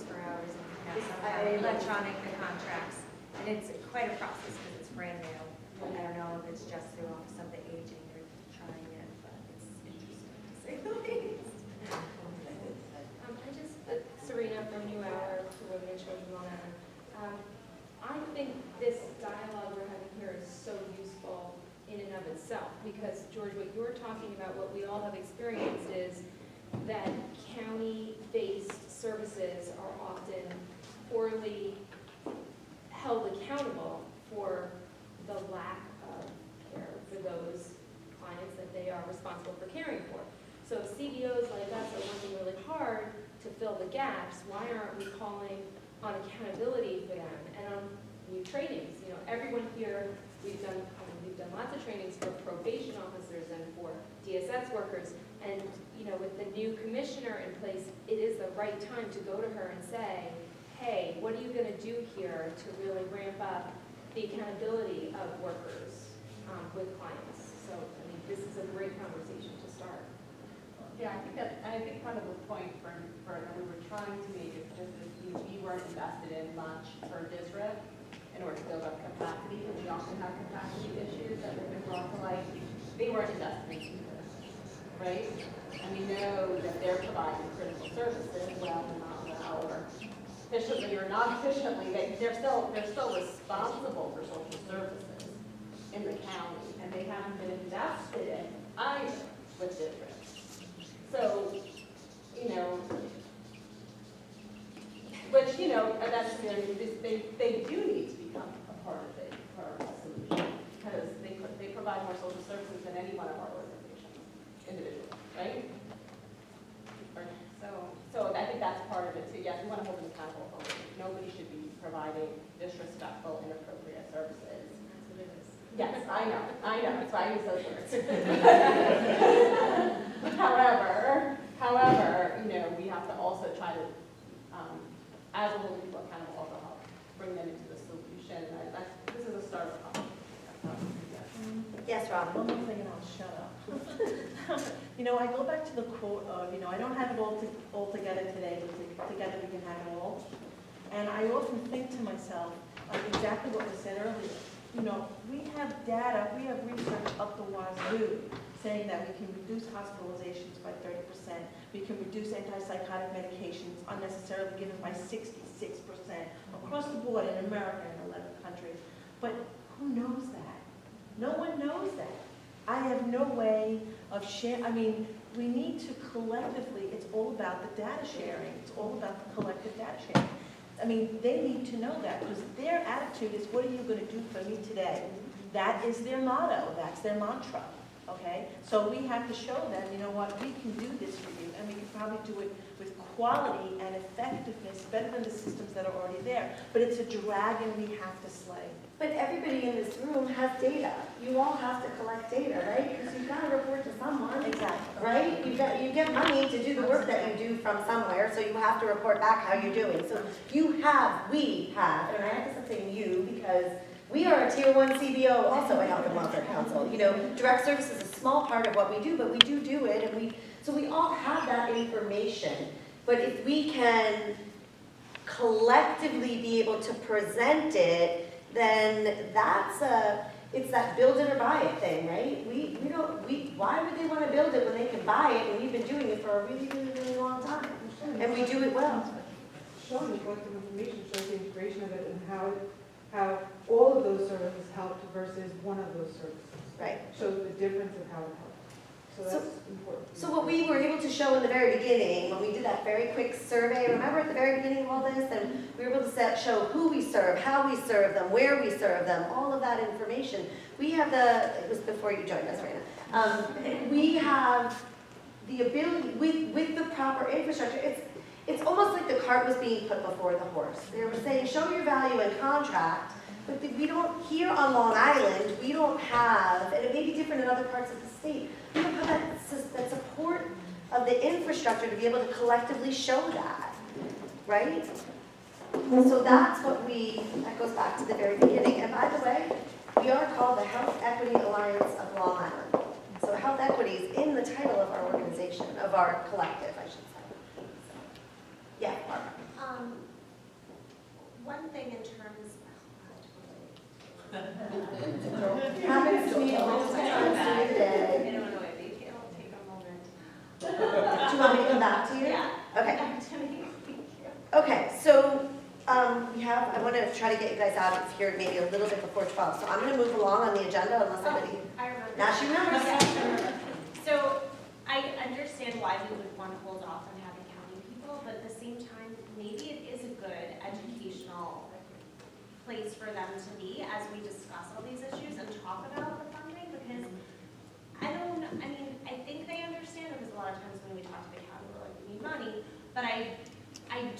for hours and electronic the contracts. And it's quite a process because it's brand new. I don't know if it's just the Office of the Aging or trying it, but it's interesting to say the least. Serena from New Hour for Women and Children on that. I think this dialogue we're having here is so useful in and of itself because, George, what you're talking about, what we all have experienced is that county-based services are often poorly held accountable for the lack of care for those clients that they are responsible for caring for. So if CBOs like us are working really hard to fill the gaps, why aren't we calling on accountability for them and on new trainings? You know, everyone here, we've done lots of trainings for probation officers and for DSS workers. And, you know, with the new commissioner in place, it is the right time to go to her and say, hey, what are you going to do here to really ramp up the accountability of workers with clients? So, I mean, this is a great conversation to start. Yeah, I think part of the point that we were trying to make is just that we weren't invested in much per district in order to build up capacity, and we often have capacity issues that have been brought to light. They weren't invested in either, right? And we know that they're providing critical services, well or not well, or efficiently or not efficiently. They're still responsible for social services in the county, and they haven't been invested in either with districts. So, you know, which, you know, that's, they do need to become a part of the solution, because they provide more social services than any one of our organizations individually, right? So I think that's part of it too. Yes, we want to hold them accountable for it. Nobody should be providing disrespectful, inappropriate services. That's what it is. Yes, I know, that's why I use those words. However, you know, we have to also try to, as a whole, people accountable, also help bring them into the solution. This is a start of the Yes, Rob? One more thing and I'll shut up. You know, I go back to the quote of, you know, I don't have it all together today, but together we can have it all. And I often think to myself, exactly what was said earlier. You know, we have data, we have research up the wazoo saying that we can reduce hospitalizations by 30%. We can reduce antipsychotic medications unnecessarily given by 66% across the board in America and 11 countries. But who knows that? No one knows that. I have no way of sharing. I mean, we need to collectively, it's all about the data sharing. It's all about the collective data sharing. I mean, they need to know that because their attitude is, what are you going to do for me today? That is their motto. That's their mantra. Okay? So we have to show them, you know what, we can do this for you, and we can probably do it with quality and effectiveness better than the systems that are already there. But it's a dragon we have to slay. But everybody in this room has data. You all have to collect data, right? Because you've got to report to someone. Exactly. Right? You get money to do the work that you do from somewhere, so you have to report back how you're doing. So we have, and I guess I'm saying you because we are a Tier 1 CBO, also a Health and Welfare Council. You know, direct service is a small part of what we do, but we do it, and so we all have that information. But if we can collectively be able to present it, then it's that build it or buy it thing, right? Why would they want to build it when they can buy it and we've been doing it for a really, really, really long time? And we do it well. Showing the collective information shows the integration of it and how all of those services helped versus one of those services. Right. Shows the difference of how it helped. So that's important. So what we were able to show in the very beginning, when we did that very quick survey, remember at the very beginning of all this, and we were able to show who we serve, how we serve them, where we serve them, all of that information. We have it was before you joined us, Raina. We have the ability, with the proper infrastructure, it's almost like the cart was being put before the horse. They were saying, show your value and contract, but we don't, here on Long Island, we don't have, and it may be different in other parts of the state, we don't have that support of the infrastructure to be able to collectively show that, right? So that's what that goes back to the very beginning. And by the way, we are called the Health Equity Alliance of Long Island. So health equity is in the title of our organization, of our collective, I should say. Yeah, Barbara. One thing in terms, Happens to me multiple times during the day. I don't know, it'll take a moment. Do you want me to come back to you? Yeah. Okay. Back to me. Thank you. Okay, so I want to try to get you guys out of here maybe a little bit before 12. So I'm going to move along on the agenda unless somebody. I remember. Now she remembers. Yeah, I remember. So I understand why we would want to hold off on having county people council, but at the same time, maybe it is a good educational place for them to be as we discuss all these issues and talk about the funding, because I think they understand it, because a lot of times when we talk to the county, we're like, we need money, but I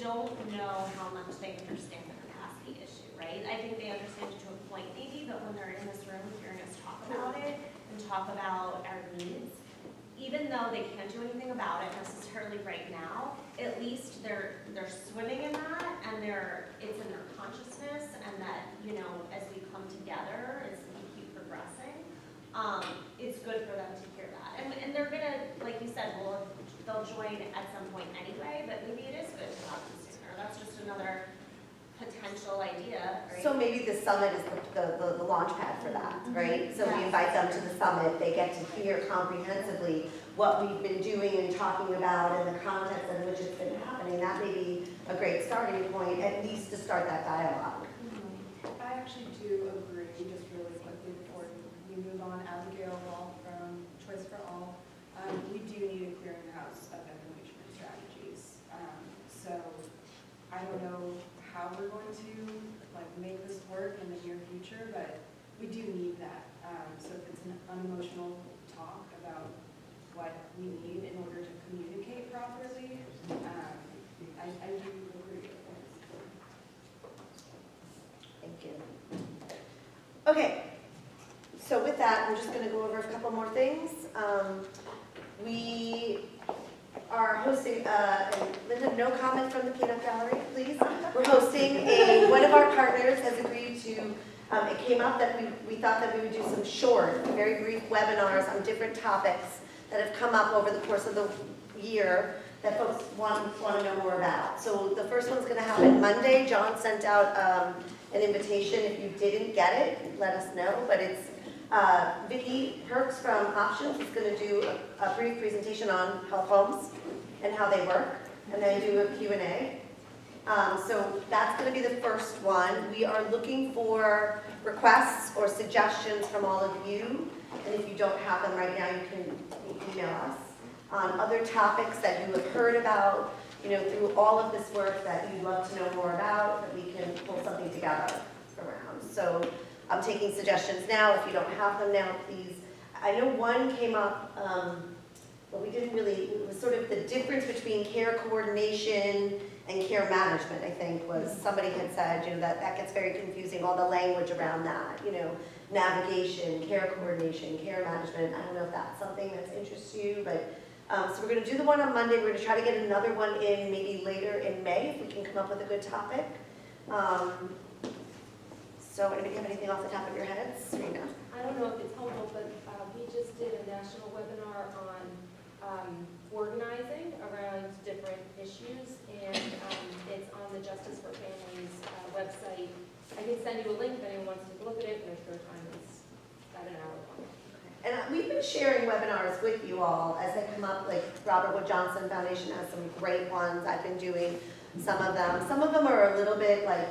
don't know how much they understand the capacity issue, right? I think they understand it to a point maybe, but when they're in this room hearing us talk about it and talk about our needs, even though they can't do anything about it necessarily right now, at least they're swimming in that, and it's in their consciousness, and that, as we come together, as we keep progressing, it's good for them to hear that. And they're gonna, like you said, they'll join at some point anyway, but maybe it is good to have them sooner. That's just another potential idea, right? So maybe the summit is the launch pad for that, right? So we invite them to the summit, they get to hear comprehensively what we've been doing and talking about and the context in which it's been happening. That may be a great starting point, at least to start that dialogue. I actually do agree, just really quickly before we move on, Abigail Wall from Choice for All. We do need a clearinghouse of information and strategies. So I don't know how we're going to make this work in the near future, but we do need that. So if it's an unemotional talk about what we need in order to communicate properly, I do agree with that. Thank you. Okay, so with that, I'm just going to go over a couple more things. We are hosting, and Linda, no comment from the peanut gallery, please. We're hosting one of our partners has agreed to, it came up that we thought that we would do some short, very brief webinars on different topics that have come up over the course of the year that folks want to know more about. So the first one's going to happen Monday. John sent out an invitation. If you didn't get it, let us know. But it's Vicki Herx from Options is going to do a brief presentation on health homes and how they work, and then do a Q&A. So that's going to be the first one. We are looking for requests or suggestions from all of you, and if you don't have them right now, you can email us on other topics that you have heard about, through all of this work that you'd love to know more about, that we can pull something together around. So I'm taking suggestions now. If you don't have them now, please. I know one came up, but we didn't really, it was sort of the difference between care coordination and care management, I think, was somebody had said, that gets very confusing, all the language around that, navigation, care coordination, care management. I don't know if that's something that interests you, but so we're going to do the one on Monday. We're going to try to get another one in maybe later in May if we can come up with a good topic. So anybody have anything off the top of your heads? Serena? I don't know if it's helpful, but we just did a national webinar on organizing around different issues, and it's on the Justice for Families website. I can send you a link if anyone wants to take a look at it, but their time is about an hour long. And we've been sharing webinars with you all as they come up, like Robert Wood Johnson Foundation has some great ones. I've been doing some of them. Some of them are a little bit like,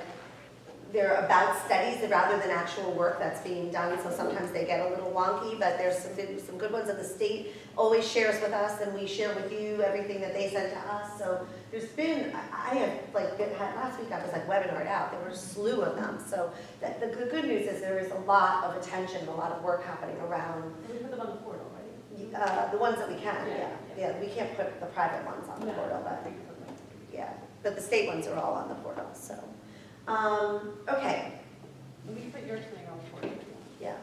they're about studies rather than actual work that's being done, so sometimes they get a little wonky, but there's some good ones that the state always shares with us, and we share with you everything that they send to us. So there's been, I have last week I was webinared out, there were a slew of them. So the good news is there is a lot of attention, a lot of work happening around. And we put them on the portal, right? The ones that we can, Yeah. yeah. We can't put the private ones on the portal, but yeah, but the state ones are all on the portal, so. Okay. We can put your thing on the portal. Yeah.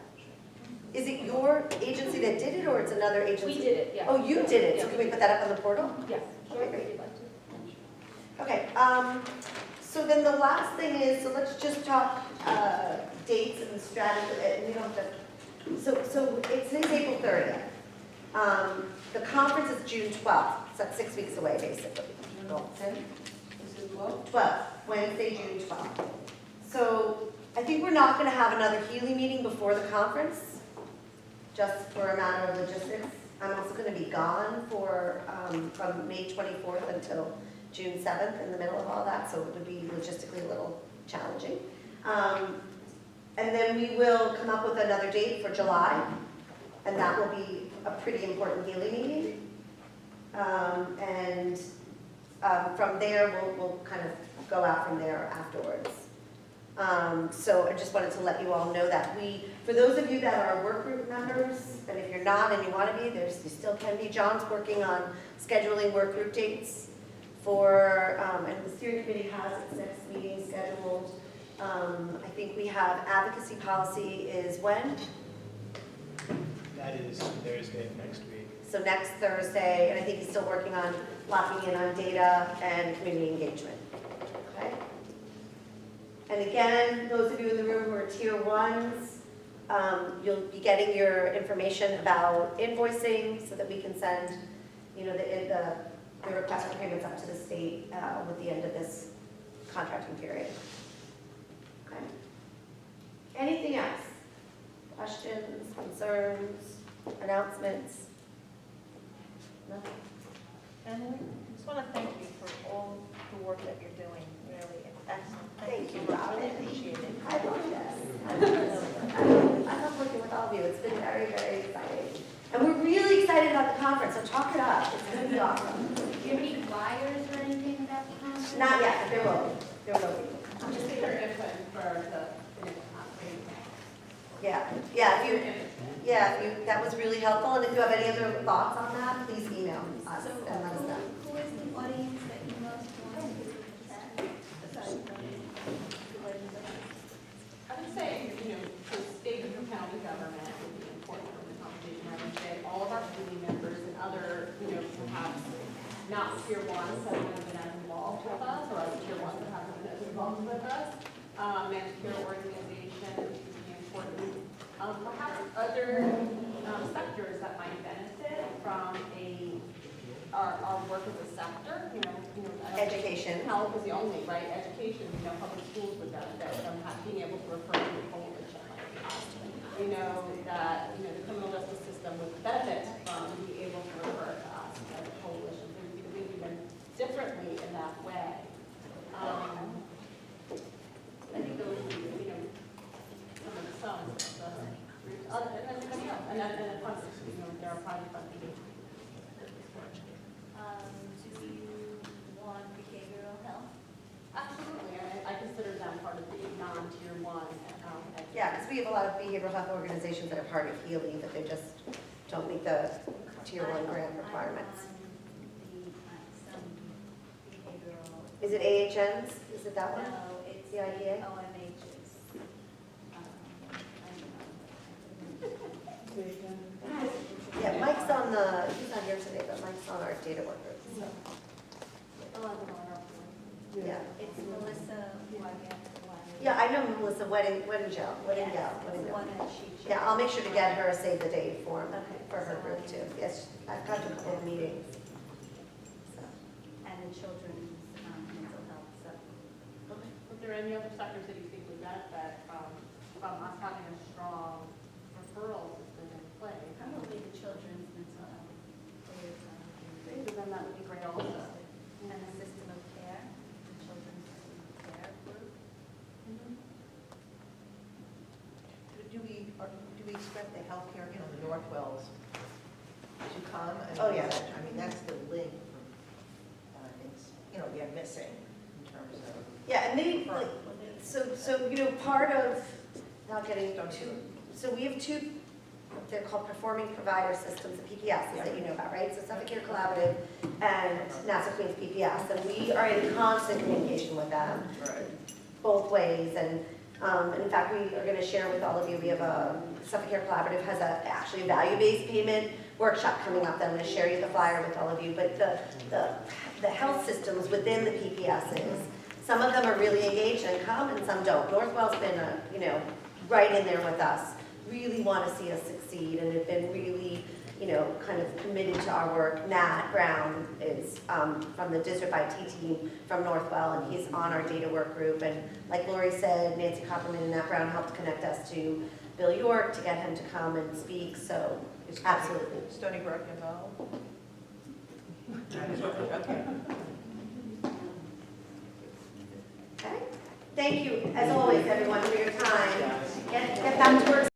Is it your agency that did it, or it's another agency? We did it, yeah. Oh, you did it, so Yeah. can we put that up on the portal? Yes, sure, Okay, if great. you'd like to. Okay, so then the last thing is, so let's just talk dates and strategy, and we don't have to, so it's today's April 30th. The conference is June 12th, so that's 6 weeks away, basically. Is it 12? 12th, Wednesday, June 12th. So I think we're not going to have another HEALI meeting before the conference, just for a matter of logistics. I'm also going to be gone from May 24th until June 7th in the middle of all that, so it would be logistically a little challenging. And then we will come up with another date for July, and that will be a pretty important HEALI meeting. And from there, we'll kind of go out from there afterwards. So I just wanted to let you all know that for those of you that are work group members, and if you're not and you want to be, you still can be. John's working on scheduling work group dates for, and the steering committee has its next meeting scheduled. I think we have advocacy policy is when? That is Thursday of next week. So next Thursday, and I think he's still working on locking in on data and community engagement. Okay? And again, those of you in the room who are tier 1s, you'll be getting your information about invoicing so that we can send, you know, the request for payments up to the state with the end of this contracting period. Okay? Anything else? Questions, concerns, announcements? Nothing? Emily, I just want to thank you for all the work that you're doing, really, it's excellent. Thank you, so much. Robin. I appreciate it. I love this. I love working with all of you. It's been very, very exciting. And we're really excited about the conference, so talk it up. It's going to be awesome. Do you have any flyers or anything about the conference? Not yet, but there will be. There will be. Just take your input for the, Yeah, that was really helpful. And if you have any other thoughts on that, please email us So and let us know. who is the audience that you most want to attend? Aside from the legislators? I would say, you know, for state and county government would be important in the conversation. I would say all of our community members and other, you know, perhaps not tier 1s that haven't been as involved with us, or other tier 1s that haven't been as involved with us, managed care organization would be important. Perhaps other sectors that might benefit from our work as a sector, you know, I don't think Education. health is the only, right? Education, you know, public schools would benefit from being able to refer to a coalition like us. You know, that, you know, the criminal justice system would benefit from being able to refer to us as a coalition. So we could think even differently in that way. I think those would be, you know, some of the and then everybody else. And then funding, you know, there are private funding. Do you want behavioral health? Absolutely, I consider them part of the non-tier 1. Yeah, because we have a lot of behavioral health organizations that are part of HEALI, but they just don't meet the tier 1 grant requirements. Some behavioral. Is it AHNs? Is it that one? No, it's The IDA? OMHs. Yeah, Mike's on he's not here today, but Mike's on our data workers. Yeah. It's Melissa Wagner. Yeah, I know Melissa Wedding Gel. It's the one that she. Yeah, I'll make sure to get her a save the date form Okay. for her group too. Yes, I've got to a couple of meetings. So, And the children's mental health, so. okay. Are there any other sectors that you think would benefit from us having a strong referral system in place? Probably the children's mental health. So then that would be great also. And the system of care, the children's system of care group. Do we expect the healthcare, you know, the Northwells to come? I mean, Oh, yeah. I mean, that's the link from, it's, you know, we are missing in terms of. Yeah, and they, like, so, you know, part of, not getting too, so we have two, they're called performing provider systems, the PPSs that you know about, right? So Suffolk Care Collaborative and Nassau Queens PPS, and we are in constant communication with them, both ways, and in fact, we are going to share with all of you, we have Suffolk Care Collaborative has actually a value-based payment workshop coming up that I'm going to share you the flyer with all of you, but the health systems within the PPSs, some of them are really engaged and come and some don't. Northwell's been, you know, right in there with us, really want to see us succeed and have been really, you know, kind of committed to our work. Nat Brown is from the district IT team from Northwell, and he's on our data work group. And like Lori said, Nancy Copperman and Nat Brown helped connect us to Bill York to get him to come and speak. So absolutely. Stony Brook involved? Okay. Okay. Thank you, as always, everyone, for your time. Get back to work.